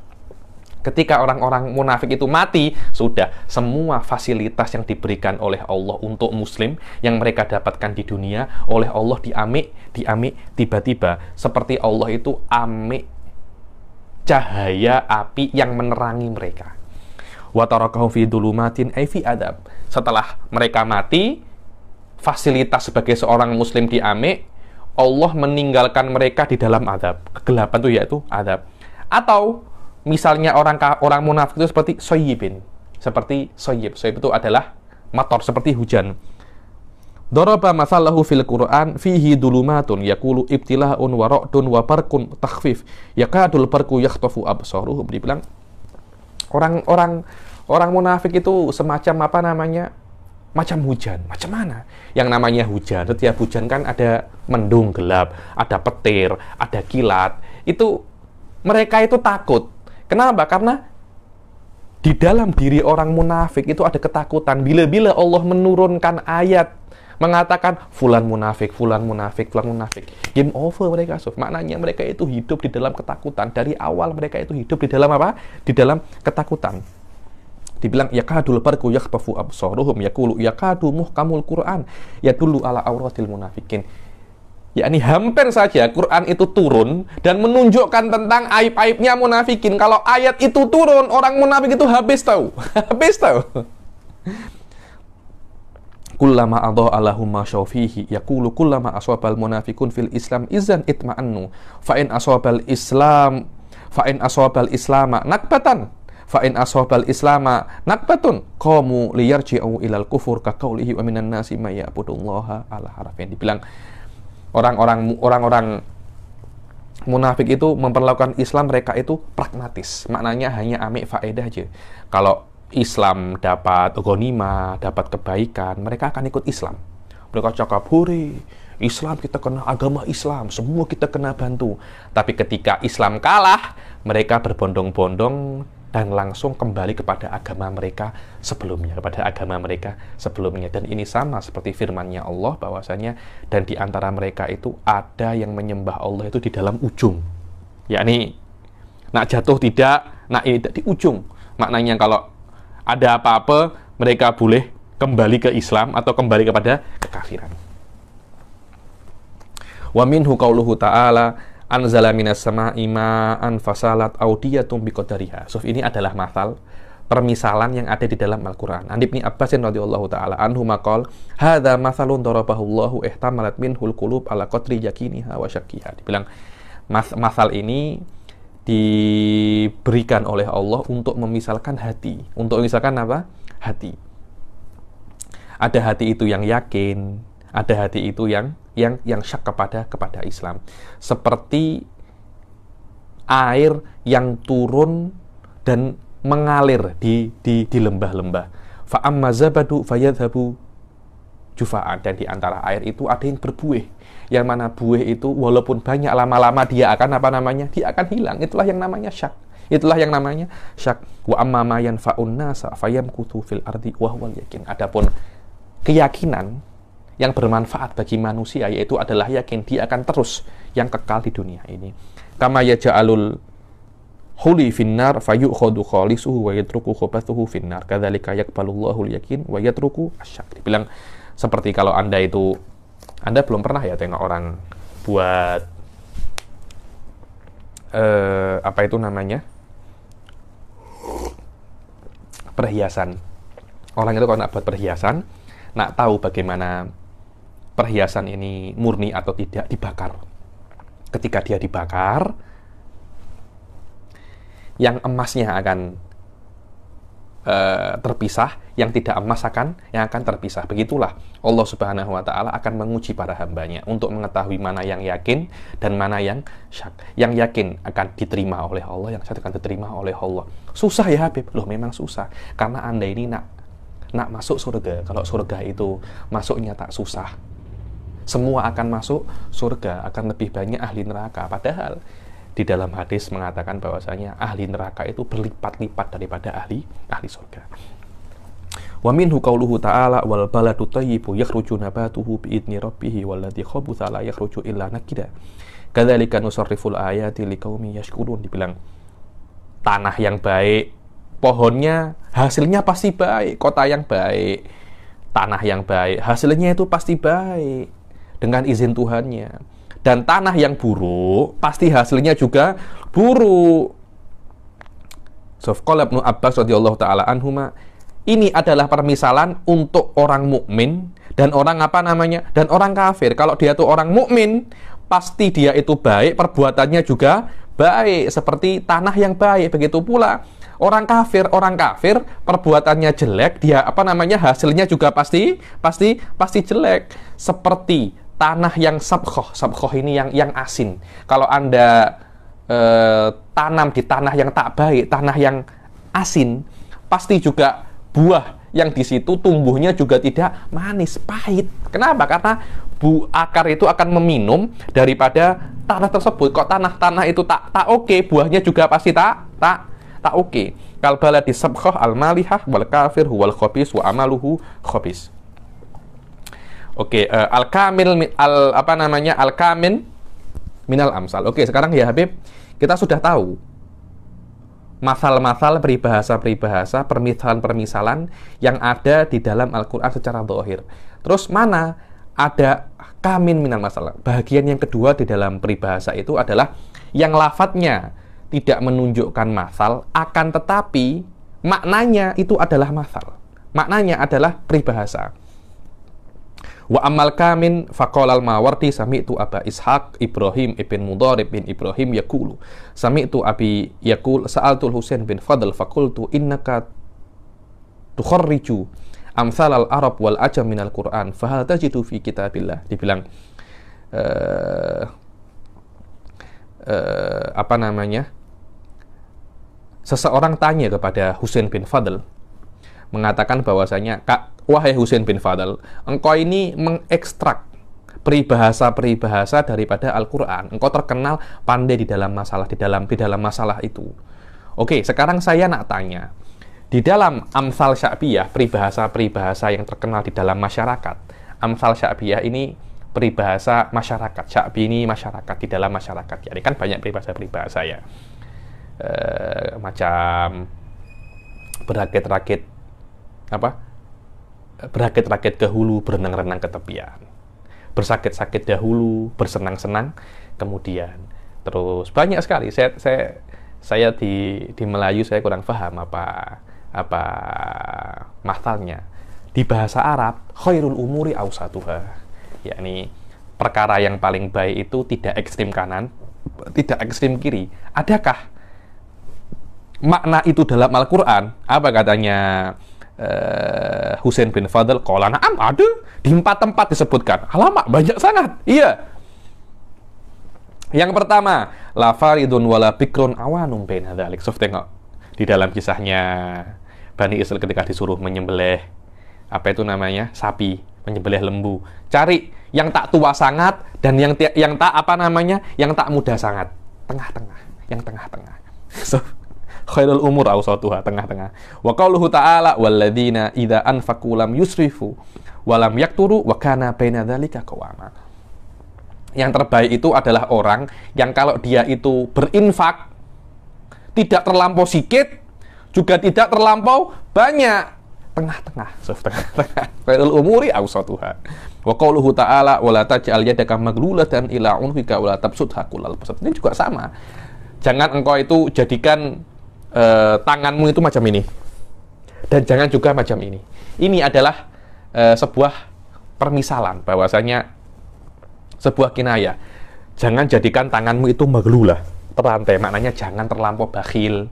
Ketika orang-orang munafik itu mati, sudah semua fasilitas yang diberikan oleh Allah untuk muslim yang mereka dapatkan di dunia oleh Allah diamik tiba-tiba, seperti Allah itu amik cahaya api yang menerangi mereka. Wa tarakahum fi dhulumatin ay fi adab. Setelah mereka mati, fasilitas sebagai seorang muslim diamik, Allah meninggalkan mereka di dalam azab. Kegelapan itu yaitu azab. Atau misalnya orang munafik itu seperti soyib. Soyib itu adalah mator, seperti hujan. Daraba mathalahu fil Qur'an fihi dulumatun yaqulu ibtila'un wa ra'dun wa barqun takhfif yakadul barqu yakhtafu absaruhum. Dibilang orang munafik itu semacam apa namanya? Macam hujan. Macam mana? Yang namanya hujan, setiap hujan kan ada mendung gelap, ada petir, ada kilat. Itu mereka itu takut. Kenapa? Karena di dalam diri orang munafik itu ada ketakutan. Bila-bila Allah menurunkan ayat mengatakan fulan munafik, fulan munafik, fulan munafik, game over mereka. Maknanya mereka itu hidup di dalam ketakutan. Dari awal mereka itu hidup di dalam apa? Di dalam ketakutan. Dibilang yakadul barqu yakhtafu absaruhum yaqulu yakadu muhkamul Qur'an yadullu ala auratil munafikin. Yakni hampir saja Quran itu turun dan menunjukkan tentang aib-aibnya munafikin. Kalau ayat itu turun, orang munafik itu habis tahu. Habis tahu. Kullama adha'a lahum ma syaufihi yaqulu kullama asabal munafiqun fil Islam izan itma'annu fa in asabal islama nakbatan fa in asabal islama nakbatun qamu liyarji'u ilal kufur ka qaulihi wa minan nasi may ya'budullaha ala harafin. Dibilang orang-orang munafik itu memperlakukan Islam mereka itu pragmatis. Maknanya hanya ambil faedah aja. Kalau Islam dapat ghanimah, dapat kebaikan, mereka akan ikut Islam. Mereka cakap, hore, Islam kita kena agama Islam, semua kita kena bantu. Tapi ketika Islam kalah, mereka berbondong-bondong dan langsung kembali kepada agama mereka sebelumnya, Dan ini sama seperti firman-Nya Allah bahwasanya dan di antara mereka itu ada yang menyembah Allah itu di dalam ujung. Yakni nak jatuh tidak, nak di ujung. Maknanya kalau ada apa-apa, mereka boleh kembali ke Islam atau kembali kepada kekafiran. Wa minhu qauluhu ta'ala anzala minas sama'i ma'an fasalat awdiyatun biqadariha. So, ini adalah masal permisalan yang ada di dalam Al-Qur'an. An Ibnu Abbas radhiyallahu taala anhu maqal hadza mathalun darabahu Allahu ihtamalat minhul qulub ala qadri yakiniha wa syakkiha. Dibilang masal ini diberikan oleh Allah untuk memisalkan hati. Untuk memisalkan apa? Hati. Ada hati itu yang yakin, ada hati itu yang syak kepada Islam. Seperti air yang turun dan mengalir di lembah-lembah. Fa amma zabadu fayadhabu jufa'an. Dan di antara air itu ada yang berbuih. Yang mana buih itu walaupun banyak, lama-lama dia akan apa namanya? Dia akan hilang. Itulah yang namanya syak. Wa amma ma yanfa'un nasa fayamkutu fil ardi wa huwal yakin. Adapun keyakinan yang bermanfaat bagi manusia yaitu adalah yakin, dia akan terus yang kekal di dunia ini. Kama yaj'alul huli finnar fayukhadu khalisuhu wa yatruku khabathuhu finnar. Kadzalika yaqbalullahu al-yakin wa yatruku asyak. Dibilang seperti kalau Anda belum pernah ya tengok orang buat apa itu namanya? Perhiasan. Orang itu kalau nak buat perhiasan, nak tahu bagaimana perhiasan ini murni atau tidak, dibakar. Ketika dia dibakar, yang emasnya akan terpisah, yang tidak emas yang akan terpisah. Begitulah Allah Subhanahu wa taala akan menguji para hambanya untuk mengetahui mana yang yakin dan mana yang syak. Yang yakin akan diterima oleh Allah, yang syak akan diterima oleh Allah. Susah ya Habib? Loh, memang susah. Karena Anda ini nak masuk surga. Kalau surga itu masuknya tak susah. Semua akan masuk surga, akan lebih banyak ahli neraka. Padahal di dalam hadis mengatakan bahwasanya ahli neraka itu berlipat-lipat daripada ahli surga. Wa minhu qauluhu ta'ala wal baladu thayyibu yakhruju nabatuhu bi idzni rabbih walladzi khabutha la yakhruju illa nakida. Kadzalika nusarriful ayati liqaumin yashkurun. Dibilang tanah yang baik, pohonnya hasilnya pasti baik, kota yang baik, tanah yang baik, hasilnya itu pasti baik dengan izin Tuhannya. Dan tanah yang buruk, pasti hasilnya juga buruk. Qala Ibnu Abbas radhiyallahu taala anhuma, ini adalah permisalan untuk orang mukmin dan orang dan orang kafir. Kalau dia tuh orang mukmin, pasti dia itu baik, perbuatannya juga baik, seperti tanah yang baik. Begitu pula orang kafir perbuatannya jelek, dia hasilnya juga pasti jelek. Seperti tanah yang sabkhoh ini yang asin. Kalau Anda tanam di tanah yang tak baik, tanah yang asin, pasti juga buah yang di situ tumbuhnya juga tidak manis, pahit. Kenapa? Karena akar itu akan meminum daripada tanah tersebut. Kok tanah itu tak oke, buahnya juga pasti tak oke. Kal baladi sabkhah al malihah wal kafir huwal khabis wa amaluhu khabis. Oke, al kamil minal amsal. Oke, sekarang ya Habib, kita sudah tahu masal-masal, peribahasa-peribahasa, permisalan-permisalan yang ada di dalam Al-Quran secara zahir. Terus mana ada kamin minal masalah? Bagian yang kedua di dalam peribahasa itu adalah yang lafadznya tidak menunjukkan masal, akan tetapi maknanya itu adalah masal. Maknanya adalah peribahasa. Wa amal kamin faqala al-Mawardi sami'tu Aba Ishaq Ibrahim ibn Mudharib bin Ibrahim yaqulu sami'tu Abi yaqul sa'altu Husain bin Fadl faqultu innaka tukharriju amsal al-Arab wal ajam minal Qur'an fahal tajidu fi kitabillah. Dibilang seseorang tanya kepada Husain bin Fadl, mengatakan bahwasanya, wahai Husain bin Fadl, engkau ini mengekstrak peribahasa-peribahasa daripada Al-Quran. Engkau terkenal pandai di dalam masalah itu. Oke, sekarang saya nak tanya, di dalam Amsal Sya'biyah, peribahasa-peribahasa yang terkenal di dalam masyarakat. Amsal Sya'biyah ini peribahasa masyarakat. Sya'bi ini masyarakat, di dalam masyarakat. Jadi kan banyak peribahasa-peribahasa ya. Macam berakit-rakit ke hulu, berenang-renang ke tepian. Bersakit-sakit dahulu, bersenang-senang kemudian. Terus banyak sekali. Saya di Melayu saya kurang paham apa masalnya. Di bahasa Arab, khairul umuri awsatuha, yakni perkara yang paling baik itu tidak ekstrim kanan, tidak ekstrim kiri. Adakah makna itu dalam Al-Quran? Apa katanya Husain bin Fadl? Qala na'am, ada di 4 tempat disebutkan. Alamak, banyak sangat. Iya. Yang pertama, la faridun wala bikrun awanum baina dzalik. Sof, tengok di dalam kisahnya Bani Israil ketika disuruh menyembelih sapi, menyembelih lembu. Cari yang tak tua sangat dan yang tak muda sangat. Tengah-tengah, yang tengah-tengah. So, khairul umur awsatuha, tengah-tengah. Wa qauluhu ta'ala walladzina idza anfaqu lam yusrifu wa lam yakturu wa kana baina dzalika qawama. Yang terbaik itu adalah orang yang kalau dia itu berinfak tidak terlampau sedikit juga tidak terlampau banyak, tengah-tengah. Tengah-tengah. Khairul umuri awsatuha. Wa qauluhu ta'ala wala taj'al yadaka maglulatan ila unfika wala tabsutha kullal basat. Ini juga sama. Jangan engkau itu jadikan tanganmu itu macam ini, dan jangan juga macam ini. Ini adalah sebuah permisalan, bahwasanya sebuah kinayah. Jangan jadikan tanganmu itu maglulah, terlantai. Maknanya jangan terlampau bakhil,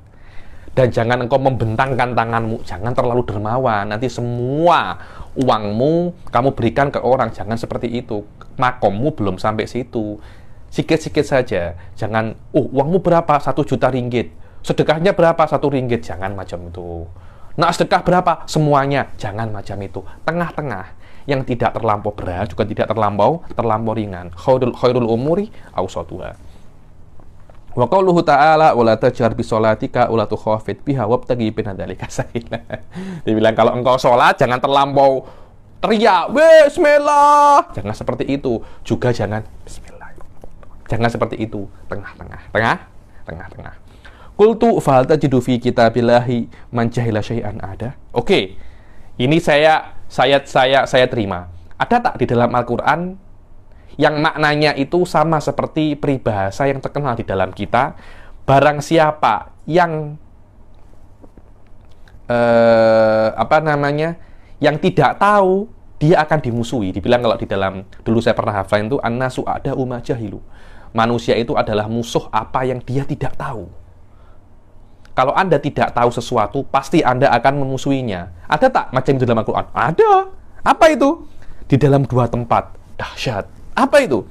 dan jangan engkau membentangkan tanganmu. Jangan terlalu dermawan. Nanti semua uangmu kamu berikan ke orang. Jangan seperti itu. Makommu belum sampai situ. Sikit-sikit saja. Jangan, uangmu berapa? 1 juta ringgit. Sedekahnya berapa? 1 ringgit. Jangan macam itu. Nah, sedekah berapa? Semuanya. Jangan macam itu. Tengah-tengah. Yang tidak terlampau berat, juga tidak terlampau ringan. Khairul umuri awsatuha. Wa qauluhu ta'ala wa la tajhar bi sholatika wa la tukhafit biha wabtaghi baina dzalika sabila. Dibilang kalau engkau sholat jangan terlampau teriak, bismillah. Jangan seperti itu. Juga jangan bismillah. Jangan seperti itu. Tengah-tengah. Qultu fa hal tajidu fi kitabillahi man jahila syai'an ada? Oke. Ini saya terima. Ada tak di dalam Al-Qur'an yang maknanya itu sama seperti peribahasa yang terkenal di dalam kita? Barang siapa yang yang tidak tahu dia akan dimusuhi. Dibilang kalau di dalam, dulu saya pernah hafal itu, annasu ada jahilu. Manusia itu adalah musuh apa yang dia tidak tahu. Kalau Anda tidak tahu sesuatu, pasti Anda akan memusuhinya. Ada tak macam itu dalam Al-Quran? Ada. Apa itu? Di dalam 2 tempat. Dahsyat. Apa itu?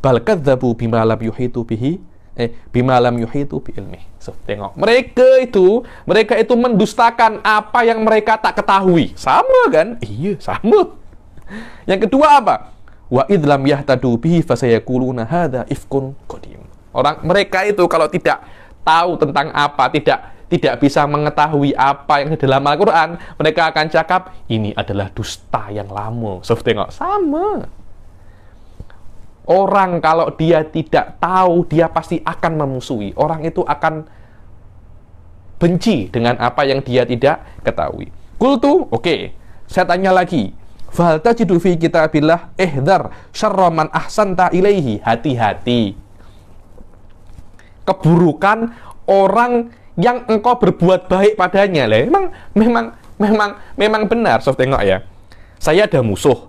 Bal kadzabu bima lam yuhitu bihi bima lam yuhitu bi ilmi. So, tengok. Mereka itu mendustakan apa yang mereka tak ketahui. Sama kan? Iya, sama. Yang kedua apa? Wa id lam yahtadu bihi fasayaquluna hadza ifkun qadim. Mereka itu kalau tidak tahu tentang apa, tidak bisa mengetahui apa yang di dalam Al-Quran, mereka akan cakap, ini adalah dusta yang lama. So, tengok. Sama. Orang kalau dia tidak tahu, dia pasti akan memusuhi. Orang itu akan benci dengan apa yang dia tidak ketahui. Qultu, oke. Saya tanya lagi. Fahal tajidu fi kitabillah ihdar syarra man ahsanta ilaihi. Hati-hati. Keburukan orang yang engkau berbuat baik padanya. Lah, memang benar. So, tengok ya. Saya ada musuh.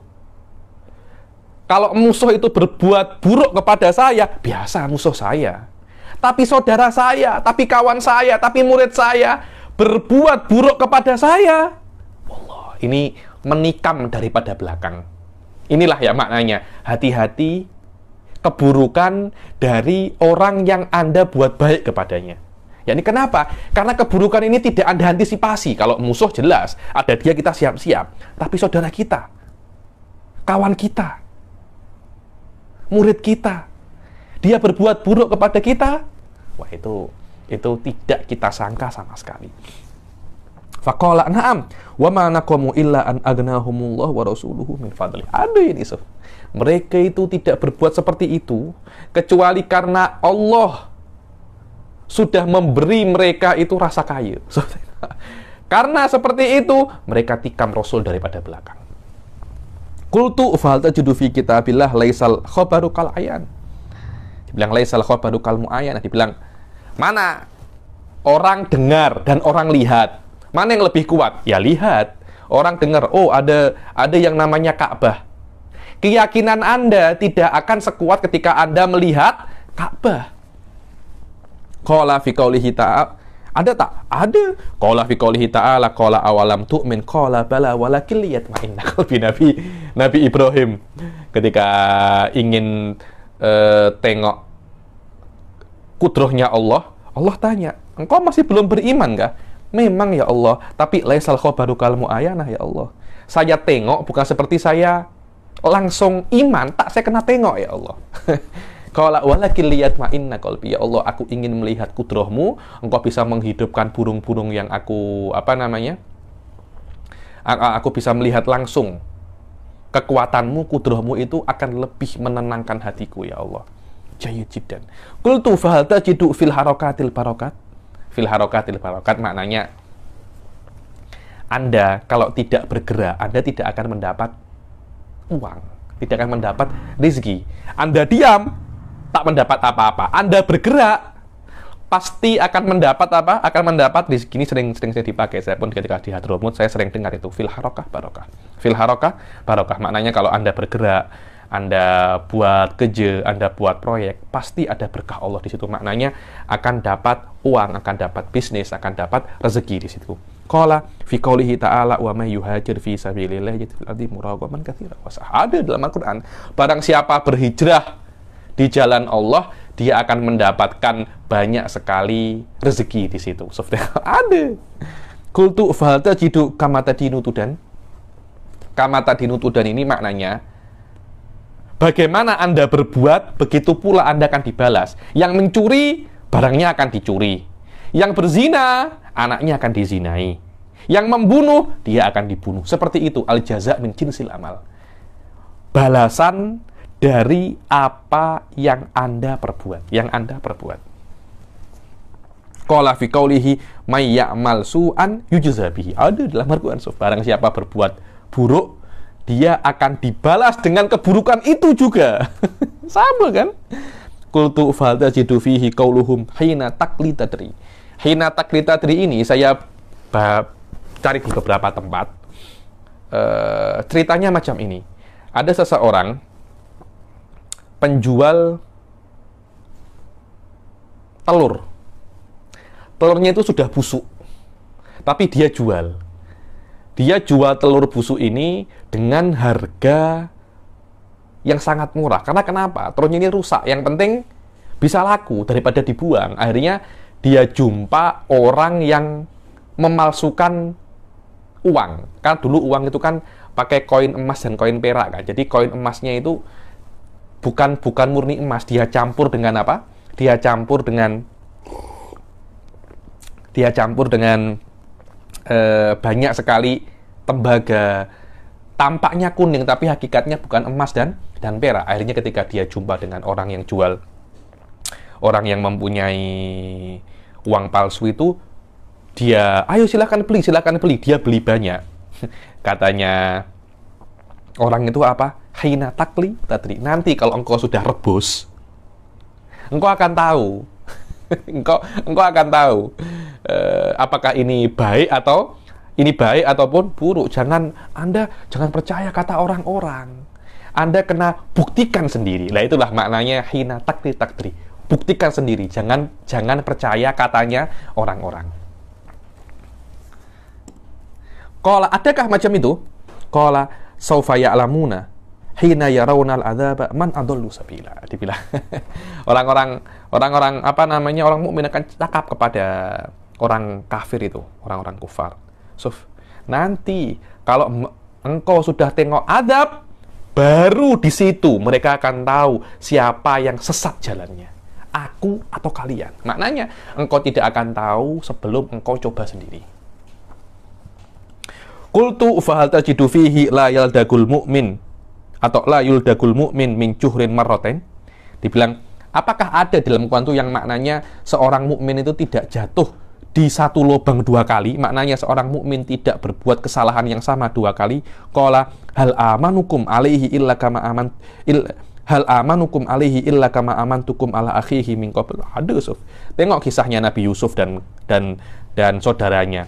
Kalau musuh itu berbuat buruk kepada saya, biasa musuh saya. Tapi saudara saya, tapi kawan saya, tapi murid saya berbuat buruk kepada saya. Allah, ini menikam daripada belakang. Inilah ya maknanya. Hati-hati keburukan dari orang yang Anda buat baik kepadanya. Ya, ini kenapa? Karena keburukan ini tidak Anda antisipasi. Kalau musuh jelas, ada dia kita siap-siap. Tapi saudara kita, kawan kita, murid kita, dia berbuat buruk kepada kita, wah itu tidak kita sangka sama sekali. Faqala na'am wa ma naqamu illa an aghnahumullah wa rasuluhu min fadli. Ada ini, Sof. Mereka itu tidak berbuat seperti itu kecuali karena Allah sudah memberi mereka itu rasa kaya. Karena seperti itu mereka tikam Rasul daripada belakang. Qultu fahal tajidu fi kitabillah laisal khabaru kal ayan. Dibilang laisal khabaru kal muayyan, dibilang mana orang dengar dan orang lihat. Mana yang lebih kuat? Ya lihat. Orang dengar, oh ada yang namanya Ka'bah. Keyakinan Anda tidak akan sekuat ketika Anda melihat Ka'bah. Qala fi qaulihi ta'ala, ada tak? Ada. Qala fi qaulihi ta'ala qala awalam tu'min qala bala walakin liyatma'inna qalbi. Nabi Ibrahim ketika ingin tengok kudrahnya Allah, Allah tanya, engkau masih belum beriman kah? Memang ya Allah, tapi laisal khabaru kal muayyanah ya Allah. Saya tengok bukan seperti saya langsung iman, tak saya kena tengok ya Allah. Qala walakin liyatma'inna qalbi, ya Allah, aku ingin melihat kudrahmu, engkau bisa menghidupkan burung-burung yang aku aku bisa melihat langsung kekuatanmu, kudrahmu itu akan lebih menenangkan hatiku ya Allah. Jayyid jiddan. Qultu fahal tajidu fil harakatil barakat. Fil harakatil barakat maknanya Anda kalau tidak bergerak, Anda tidak akan mendapat uang, tidak akan mendapat rezeki. Anda diam, tak mendapat apa-apa. Anda bergerak, pasti akan mendapat apa? Akan mendapat rezeki. Ini sering saya dipakai. Saya pun ketika di Hadramut, saya sering dengar itu. Fil harakah barokah. Fil harakah barokah. Maknanya kalau Anda bergerak, Anda buat kerja, Anda buat proyek, pasti ada berkah Allah di situ. Maknanya akan dapat uang, akan dapat bisnis, akan dapat rezeki di situ. Qala fi qoulihi ta'ala wa may yuhajir fi sabilillah yajid fil ardi muragaman katsiran. Ada dalam Al-Qur'an, barang siapa berhijrah di jalan Allah, dia akan mendapatkan banyak sekali rezeki di situ. Ada. Qultu fahal tajidu kama tadinu tudan. Kama tadinu tudan ini maknanya bagaimana Anda berbuat, begitu pula Anda akan dibalas. Yang mencuri, barangnya akan dicuri. Yang berzina, anaknya akan dizinai. Yang membunuh, dia akan dibunuh. Seperti itu, al-jaza' min jinsil amal. Balasan dari apa yang Anda perbuat. Yang Anda perbuat. Qala fi qoulihi may ya'mal su'an yujza bihi. Ada dalam Al-Qur'an, barang siapa berbuat buruk, dia akan dibalas dengan keburukan itu juga. Sama kan? Qultu fahal tajidu fihi qauluhum hina taqlitadri. Hina taqlitadri ini saya cari di beberapa tempat. ceritanya macam ini. Ada seseorang penjual telur. Telurnya itu sudah busuk, tapi dia jual. Dia jual telur busuk ini dengan harga yang sangat murah. Karena kenapa? Telurnya ini rusak. Yang penting bisa laku daripada dibuang. Akhirnya dia jumpa orang yang memalsukan uang. Kan dulu uang itu kan pakai koin emas dan koin perak kan. Jadi koin emasnya itu bukan murni emas. Dia campur dengan apa? Dia campur dengan banyak sekali tembaga. Tampaknya kuning tapi hakikatnya bukan emas dan perak. Akhirnya ketika dia jumpa dengan orang yang jual, orang yang mempunyai uang palsu itu, dia, ayo silakan beli. Dia beli banyak. Katanya orang itu apa? Hina takli tatri. Nanti kalau engkau sudah rebus, engkau akan tahu. engkau akan tahu apakah ini baik ataupun buruk. Anda jangan percaya kata orang-orang. Anda kena buktikan sendiri. Lah itulah maknanya hina takli taktri. Buktikan sendiri. Jangan percaya katanya orang-orang. Qala, adakah macam itu? Qala saufa ya'lamuna hina yarawnal adzaba man adallu sabila. Dibilang orang mukmin akan cakap kepada orang kafir itu, orang-orang kufar. Nanti kalau engkau sudah tengok adab, baru di situ mereka akan tahu siapa yang sesat jalannya, aku atau kalian. Maknanya engkau tidak akan tahu sebelum engkau coba sendiri. Qultu fa hal tajidu fihi la yaldagul mu'min atau la yuldagul mu'min min juhrin marratain. Dibilang, apakah ada dalam Quran itu yang maknanya seorang mukmin itu tidak jatuh di satu lubang dua kali? Maknanya seorang mukmin tidak berbuat kesalahan yang sama dua kali. Qala hal amanukum alaihi illa kama amantukum ala akhihi min qabl. Ada Yusuf. Tengok kisahnya Nabi Yusuf dan saudaranya.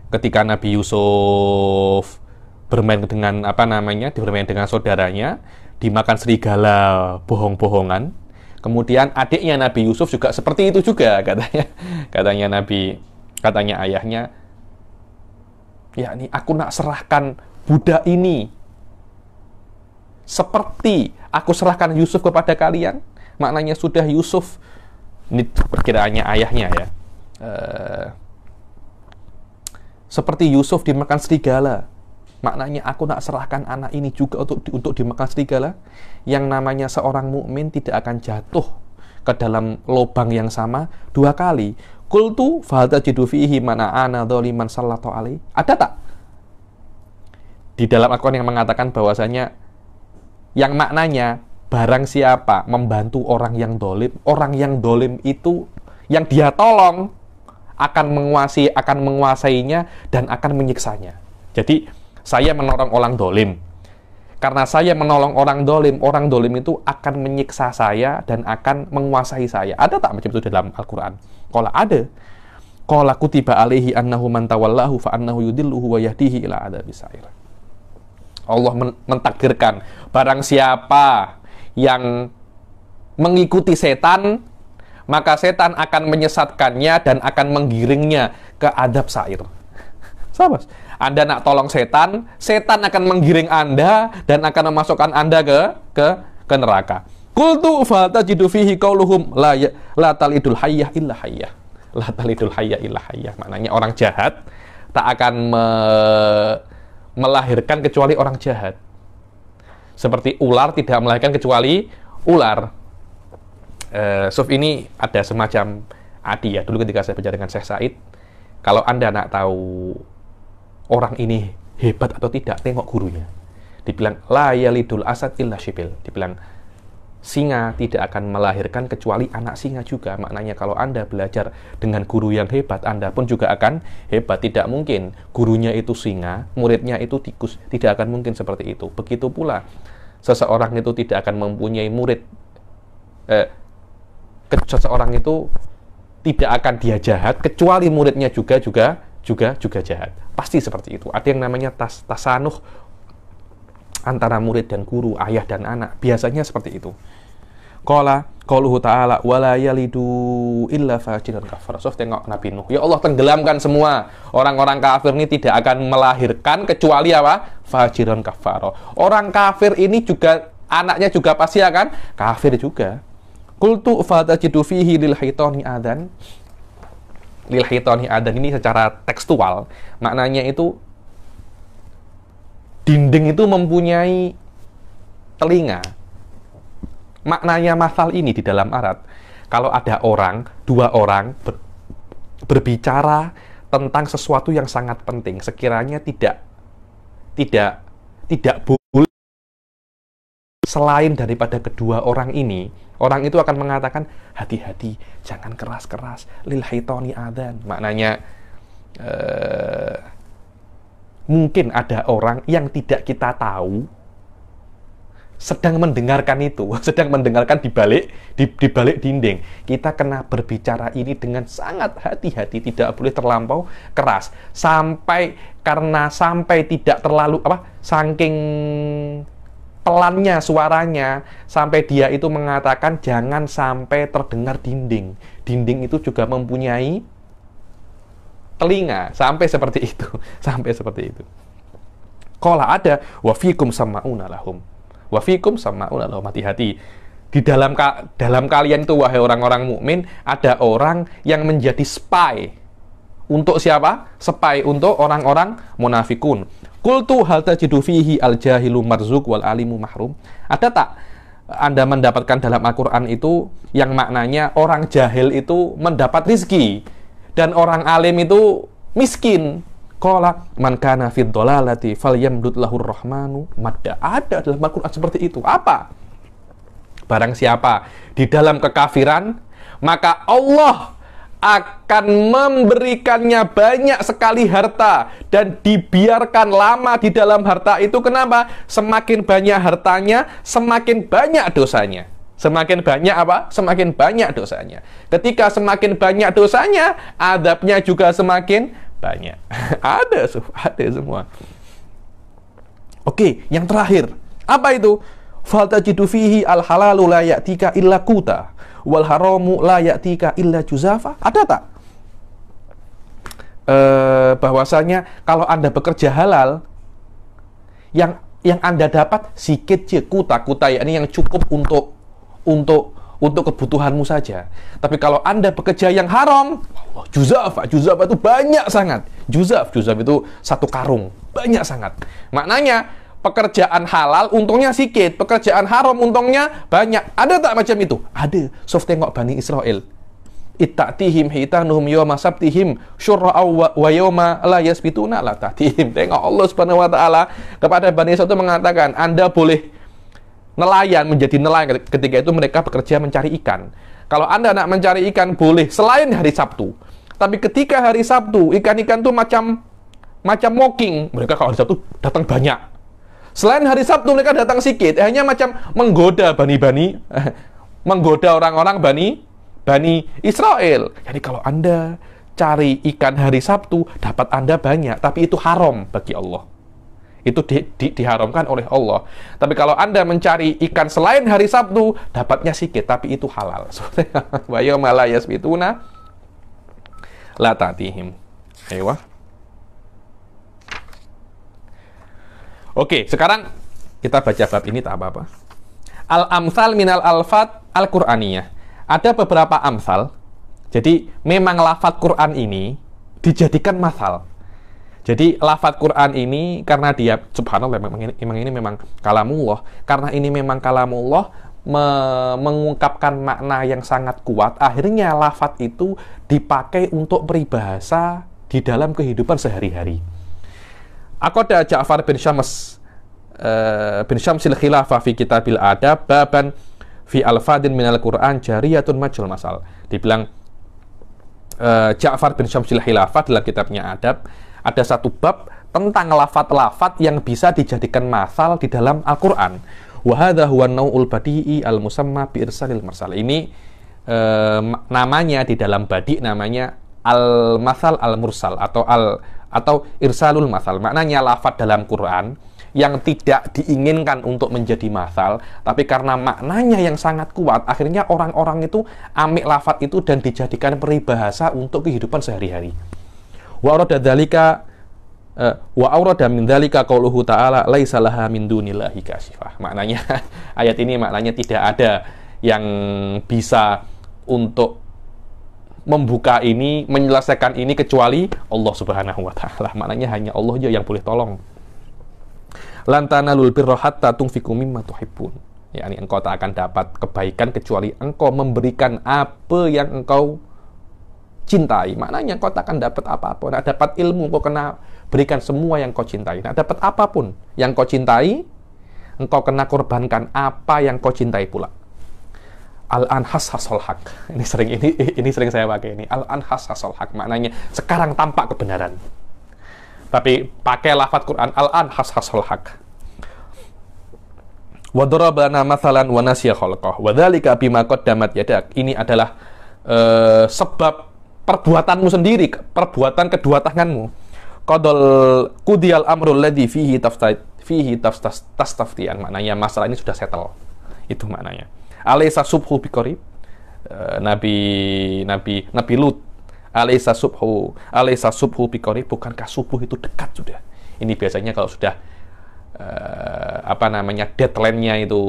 Ketika Nabi Yusuf bermain dengan saudaranya, dimakan serigala bohong-bohongan. Kemudian adiknya Nabi Yusuf juga seperti itu juga, katanya ayahnya, yakni aku nak serahkan budak ini seperti aku serahkan Yusuf kepada kalian. Maknanya sudah Yusuf, ini perkiraannya ayahnya ya, seperti Yusuf dimakan serigala. Maknanya aku nak serahkan anak ini juga untuk dimakan serigala. Yang namanya seorang mukmin tidak akan jatuh ke dalam lubang yang sama dua kali. Qultu fa tajidu fihi man ana dzaliman sallatu alaihi. Ada tak di dalam Al-Quran yang mengatakan bahwasanya yang maknanya barang siapa membantu orang yang dolim itu yang dia tolong akan menguasainya dan akan menyiksanya. Jadi saya menolong orang dolim. Karena saya menolong orang dolim itu akan menyiksa saya dan akan menguasai saya. Ada tak macam itu dalam Al-Quran? Qala ada. Qala kutiba alaihi annahu man tawallahu fa annahu yudilluhu wa yahdihi ila adzabis sa'ir. Allah mentakdirkan barang siapa yang mengikuti setan, maka setan akan menyesatkannya dan akan menggiringnya ke adab sa'ir. Sahabat, Anda nak tolong setan, setan akan menggiring Anda dan akan memasukkan Anda ke neraka. Qultu fa tajidu fihi qauluhum la talidul hayyah illa hayyah. La talidul hayyah illa hayyah. Maknanya orang jahat tak akan melahirkan kecuali orang jahat. Seperti ular tidak melahirkan kecuali ular. Ini ada semacam adi ya. Dulu ketika saya bicara dengan Syekh Said, kalau Anda nak tahu orang ini hebat atau tidak, tengok gurunya. Dibilang la yalidul asad illa shibil. Dibilang singa tidak akan melahirkan kecuali anak singa juga. Maknanya kalau Anda belajar dengan guru yang hebat, Anda pun juga akan hebat. Tidak mungkin gurunya itu singa, muridnya itu tikus. Tidak akan mungkin seperti itu. Begitu pula seseorang itu tidak akan mempunyai murid. Seseorang itu tidak akan dia jahat kecuali muridnya juga juga jahat. Pasti seperti itu. Ada yang namanya tasanuh antara murid dan guru, ayah dan anak. Biasanya seperti itu. Qauluhu ta'ala wala yalidu illa fajiran kafar. So, tengok Nabi Nuh. Ya Allah, tenggelamkan semua. Orang-orang kafir ini tidak akan melahirkan kecuali apa? Fajiran kafar. Orang kafir ini juga anaknya juga pasti akan kafir juga. Qultu fatajidu fihi lil haitani adan. Lil haitani adan ini secara tekstual maknanya itu dinding itu mempunyai telinga. Maknanya masal ini di dalam Arab, kalau ada dua orang berbicara tentang sesuatu yang sangat penting, sekiranya tidak boleh selain daripada kedua orang ini, orang itu akan mengatakan hati-hati, jangan keras-keras, lil haitani adan. Maknanya mungkin ada orang yang tidak kita tahu sedang mendengarkan itu, sedang mendengarkan di balik dinding. Kita kena berbicara ini dengan sangat hati-hati, tidak boleh terlampau keras. Sampai tidak terlalu saking pelannya suaranya, sampai dia itu mengatakan jangan sampai terdengar dinding. Dinding itu juga mempunyai telinga, sampai seperti itu. Sampai seperti itu. Qala ada wa fikum sama'una lahum. Wa fikum sama'una lahum, hati-hati. Di dalam kalian itu wahai orang-orang mukmin ada orang yang menjadi spy. Untuk siapa? Spy untuk orang-orang munafikun. Qultu hal tajidu fihi al-jahilu marzuq wal alimu mahrum. Ada tak Anda mendapatkan dalam Al-Qur'an itu yang maknanya orang jahil itu mendapat rizki dan orang alim itu miskin? Qala man kana fid dhalalati falyamdud lahur rahmanu madda. Ada dalam Al-Qur'an seperti itu. Apa? Barang siapa di dalam kekafiran, maka Allah akan memberikannya banyak sekali harta dan dibiarkan lama di dalam harta itu. Kenapa? Semakin banyak hartanya, semakin banyak dosanya. Semakin banyak apa? Semakin banyak dosanya. Ketika semakin banyak dosanya, adabnya juga semakin banyak. Ada semua. Oke, yang terakhir. Apa itu? Faltajidu fihi al-halalu la ya'tika illa kuta wal haramu la ya'tika illa juzafa. Ada tak? Bahwasanya kalau Anda bekerja halal, yang Anda dapat sikit je, kuta yakni yang cukup untuk kebutuhanmu saja. Tapi kalau Anda bekerja yang haram, juzaf itu banyak sangat. Juzaf itu satu karung, banyak sangat. Maknanya pekerjaan halal untungnya sedikit, pekerjaan haram untungnya banyak. Ada tak macam itu? Ada. Sof tengok Bani Israel. Itta'tihim hitanuhum yawma sabtihim syurra'aw wa yawma la yasbituna la ta'tihim. Tengok Allah Subhanahu wa taala kepada Bani Israel itu mengatakan, Anda boleh menjadi nelayan ketika itu mereka bekerja mencari ikan. Kalau Anda nak mencari ikan boleh selain hari Sabtu. Tapi ketika hari Sabtu ikan-ikan itu macam mocking. Mereka kalau hari Sabtu datang banyak. Selain hari Sabtu mereka datang sedikit. Hanya macam menggoda menggoda orang-orang Bani Israel. Jadi kalau Anda cari ikan hari Sabtu dapat Anda banyak, tapi itu haram bagi Allah. Itu diharamkan oleh Allah. Tapi kalau Anda mencari ikan selain hari Sabtu, dapatnya sedikit, tapi itu halal. Wa yawma la yasbituna la ta'tihim. Ayo. Oke, sekarang kita baca bab ini tak apa-apa. Al-amsal minal alfat al-Qur'aniyah. Ada beberapa amsal. Jadi memang lafaz Quran ini dijadikan masal. Jadi lafaz Quran ini karena dia subhanallah memang ini memang kalamullah, karena ini memang kalamullah mengungkapkan makna yang sangat kuat, akhirnya lafaz itu dipakai untuk peribahasa di dalam kehidupan sehari-hari. Aqada Ja'far bin Syamsil Khilafah fi Kitabil Adab baban fi alfadin minal Quran jariyatun majul masal. Dibilang Ja'far bin Syamsil Khilafah dalam kitabnya Adab ada satu bab tentang lafat-lafat yang bisa dijadikan masal di dalam Al-Quran. Wa hadha huwa an-naw'ul badi'i al-musamma bi irsalil marsal. Ini namanya di dalam badi namanya al-masal al-mursal atau irsalul masal. Maknanya lafadz dalam Quran yang tidak diinginkan untuk menjadi masal, tapi karena maknanya yang sangat kuat, akhirnya orang-orang itu ambil lafadz itu dan dijadikan peribahasa untuk kehidupan sehari-hari. Wa arada dzalika wa aurada min dzalika qauluhu ta'ala laisa laha min dunillahi kasyifah. Maknanya ayat ini maknanya tidak ada yang bisa untuk membuka ini, menyelesaikan ini kecuali Allah Subhanahu wa taala. Maknanya hanya Allah aja yang boleh tolong. Lan tanalul birra hatta tunfiqu mimma tuhibbun. yakni engkau tak akan dapat kebaikan kecuali engkau memberikan apa yang engkau cintai. Maknanya engkau tak akan dapat apa-apa. Nak dapat ilmu, engkau kena berikan semua yang kau cintai. Nak dapat apapun yang kau cintai, engkau kena korbankan apa yang kau cintai pula. Al-anhas hasol hak. Ini sering saya pakai ini. Al-anhas hasol hak. Maknanya sekarang tampak kebenaran. Tapi pakai lafaz Quran al-anhas hasol hak. Wa darabana mathalan wa nasiya khalqah. Wa dzalika bima qaddamat yadak. Ini adalah sebab perbuatanmu sendiri, perbuatan kedua tanganmu. Qudiyal amrul ladzi fihi tastaftian. Maknanya masalah ini sudah settle. Itu maknanya. Alaysa subhu biqarib. Nabi Lut. Alaysa subhu biqarib. Bukankah subuh itu dekat sudah? Ini biasanya kalau sudah deadline-nya itu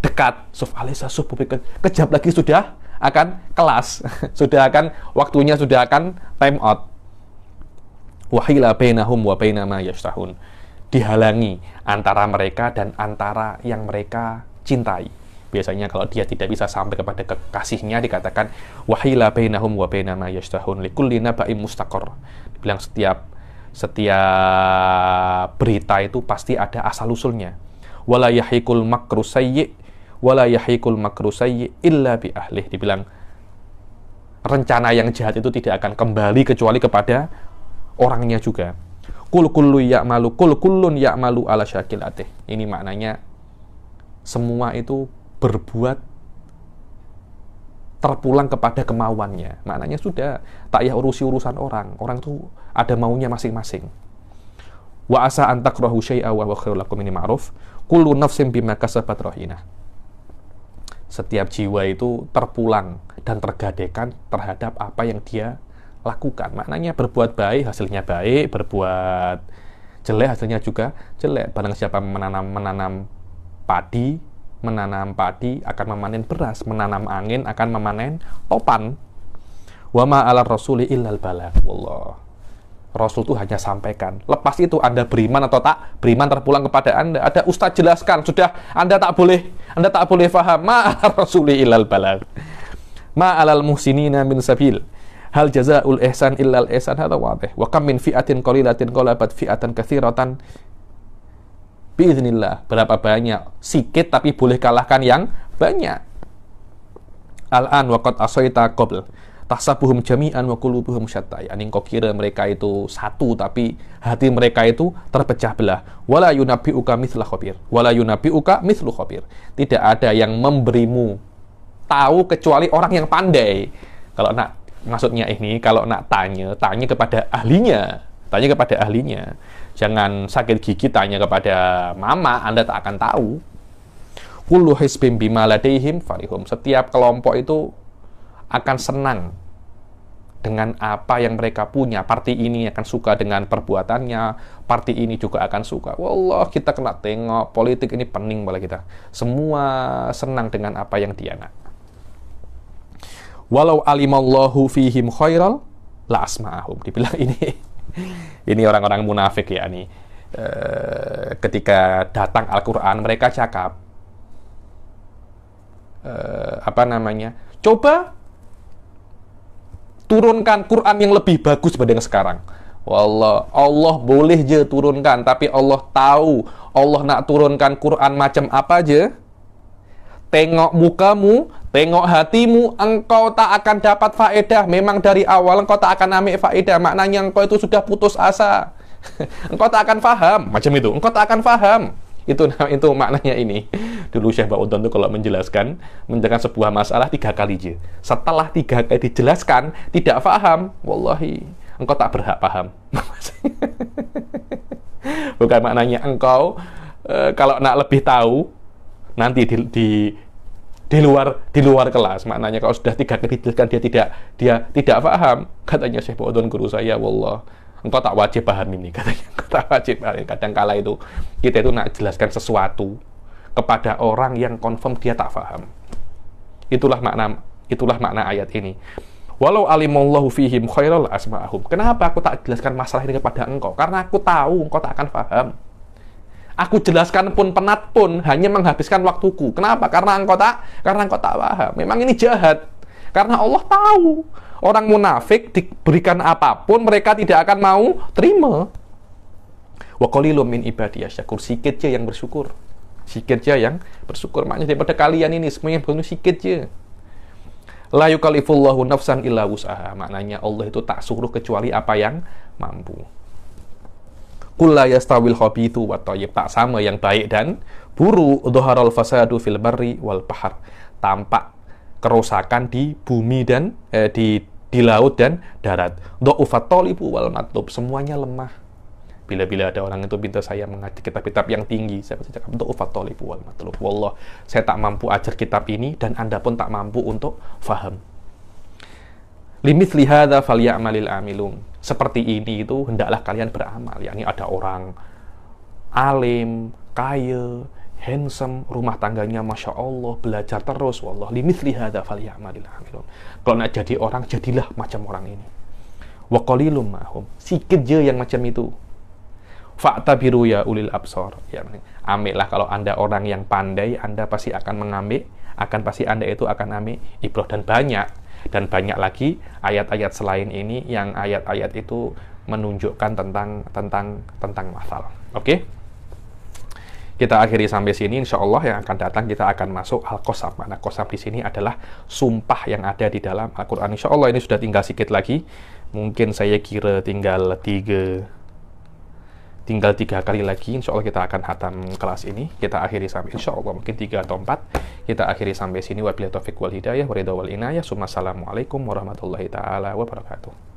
dekat. Alaysa subhu biqarib. Kejap lagi sudah akan kelas. Waktunya sudah akan time out. Wahila bainahum wa baina ma yashtahun. Dihalangi antara mereka dan antara yang mereka cintai. Biasanya kalau dia tidak bisa sampai kepada kekasihnya dikatakan wahila bainahum wa baina ma yashtahun likulli naba'im mustaqar. Dibilang setiap berita itu pasti ada asal usulnya. Wala yahiqul makru sayyi illa bi ahlih. Dibilang rencana yang jahat itu tidak akan kembali kecuali kepada orangnya juga. Kul kullun ya'malu ala syakilatih. Ini maknanya semua itu berbuat terpulang kepada kemauannya. Maknanya sudah tak payah urusi urusan orang. Orang itu ada maunya masing-masing. Wa asa an takrahu syai'a wa huwa khairul lakum, ini ma'ruf. Kullu nafsin bima kasabat rahinah. Setiap jiwa itu terpulang dan tergadaikan terhadap apa yang dia lakukan. Maknanya berbuat baik hasilnya baik, berbuat jelek hasilnya juga jelek. Barang siapa menanam padi akan memanen beras, menanam angin akan memanen topan. Wa ma 'alar rasuli illal balagh. Wallah. Rasul itu hanya sampaikan. Lepas itu Anda beriman atau tak beriman terpulang kepada Anda. Ada ustaz jelaskan, sudah Anda tak boleh faham. Ma 'alar rasuli illal balagh. Ma 'alal muhsinina min sabil. Hal jazaa'ul ihsan illal ihsan, hadza wadih. Wa kam min fi'atin qalilatin qalabat fi'atan katsiratan biiznillah. Berapa banyak sikit tapi boleh kalahkan yang banyak. Al-an wa qad asaita qabl tahsabuhum jami'an wa qulubuhum syatta. Yani kau kira mereka itu satu tapi hati mereka itu terpecah belah. Wala yunabbi'uka mithlu khabir. Tidak ada yang memberimu tahu kecuali orang yang pandai. Maksudnya ini, kalau nak tanya kepada ahlinya. Jangan sakit gigi tanya kepada mama, Anda tak akan tahu. Kullu hizbin bima ladaihim farihum. Setiap kelompok itu akan senang dengan apa yang mereka punya. Parti ini akan suka dengan perbuatannya, parti ini juga akan suka. Wallah, kita kena tengok politik ini pening bala kita. Semua senang dengan apa yang dia nak. Walau alimallahu fihim khairal la asma'ahum. Dibilang ini orang-orang munafik ya nih. Ketika datang Al-Quran mereka cakap coba turunkan Quran yang lebih bagus daripada yang sekarang. Wallah, Allah boleh je turunkan, tapi Allah tahu Allah nak turunkan Quran macam apa je. Tengok mukamu, tengok hatimu, engkau tak akan dapat faedah. Memang dari awal engkau tak akan ambil faedah. Maknanya engkau itu sudah putus asa. Engkau tak akan faham. Macam itu, engkau tak akan faham. Itu maknanya ini. Dulu Syekh Ba'udhan itu kalau menjelaskan sebuah masalah 3 kali je. Setelah 3 kali dijelaskan, tidak paham, wallahi, engkau tak berhak paham. Bukan maknanya engkau kalau nak lebih tahu nanti di luar kelas. Maknanya kalau sudah 3 kali dijelaskan dia tidak paham. Katanya Syekh Ba'udhan guru saya, wallah, engkau tak wajib paham ini, katanya. Engkau tak wajib paham. Kadang kala itu kita itu nak jelaskan sesuatu kepada orang yang confirm dia tak paham. Itulah makna ayat ini. Walau alimallahu fihim khairal asma'ahum. Kenapa aku tak jelaskan masalah ini kepada engkau? Karena aku tahu engkau tak akan paham. Aku jelaskan pun penat pun hanya menghabiskan waktuku. Kenapa? Karena engkau tak paham. Memang ini jahat. Karena Allah tahu orang munafik diberikan apapun mereka tidak akan mau terima. Wa qalilum min ibadiyas syakur. Sikit je yang bersyukur. Sikit je yang bersyukur. Maknanya daripada kalian ini semuanya bunuh sikit je. La yukallifullahu nafsan illa wus'aha. Maknanya Allah itu tak suruh kecuali apa yang mampu. Qul la yastawil khabithu wat thayyib. Tak sama yang baik dan buruk. Dhaharal fasadu fil barri wal bahr. Tampak kerusakan di bumi dan di laut dan darat. Dha'ufat thalibu wal matlub. Semuanya lemah. Bila-bila ada orang itu minta saya mengajar kitab-kitab yang tinggi, saya pasti cakap dha'ufat thalibu wal matlub. Wallah, saya tak mampu ajar kitab ini dan Anda pun tak mampu untuk faham. Limithli hadza falyamalil amilun. Seperti ini itu hendaklah kalian beramal. Yakni ada orang alim, kaya, handsome, rumah tangganya Masya Allah, belajar terus, wallah, limithli hadza falyamalil amilun. Kalau nak jadi orang, jadilah macam orang ini. Wa qalilum ma'hum. Sikit je yang macam itu. Fa'tabiru ya ulil absor. Ya, ambillah kalau Anda orang yang pandai, Anda pasti akan mengambil, Anda itu akan ambil ibrah. Dan banyak lagi ayat-ayat selain ini yang ayat-ayat itu menunjukkan tentang masalah. Oke? Kita akhiri sampai sini. Insya Allah yang akan datang kita akan masuk al-qasam. Mana qasam di sini adalah sumpah yang ada di dalam Al-Quran. Insya Allah ini sudah tinggal sedikit lagi. Mungkin saya kira tinggal 3 kali lagi. Insya Allah kita akan hatam kelas ini. Kita akhiri sampai insya Allah mungkin 3 atau 4. Kita akhiri sampai sini. Wabillahi taufiq wal hidayah. Waridha wal inayah. Assalamualaikum warahmatullahi ta'ala wabarakatuh.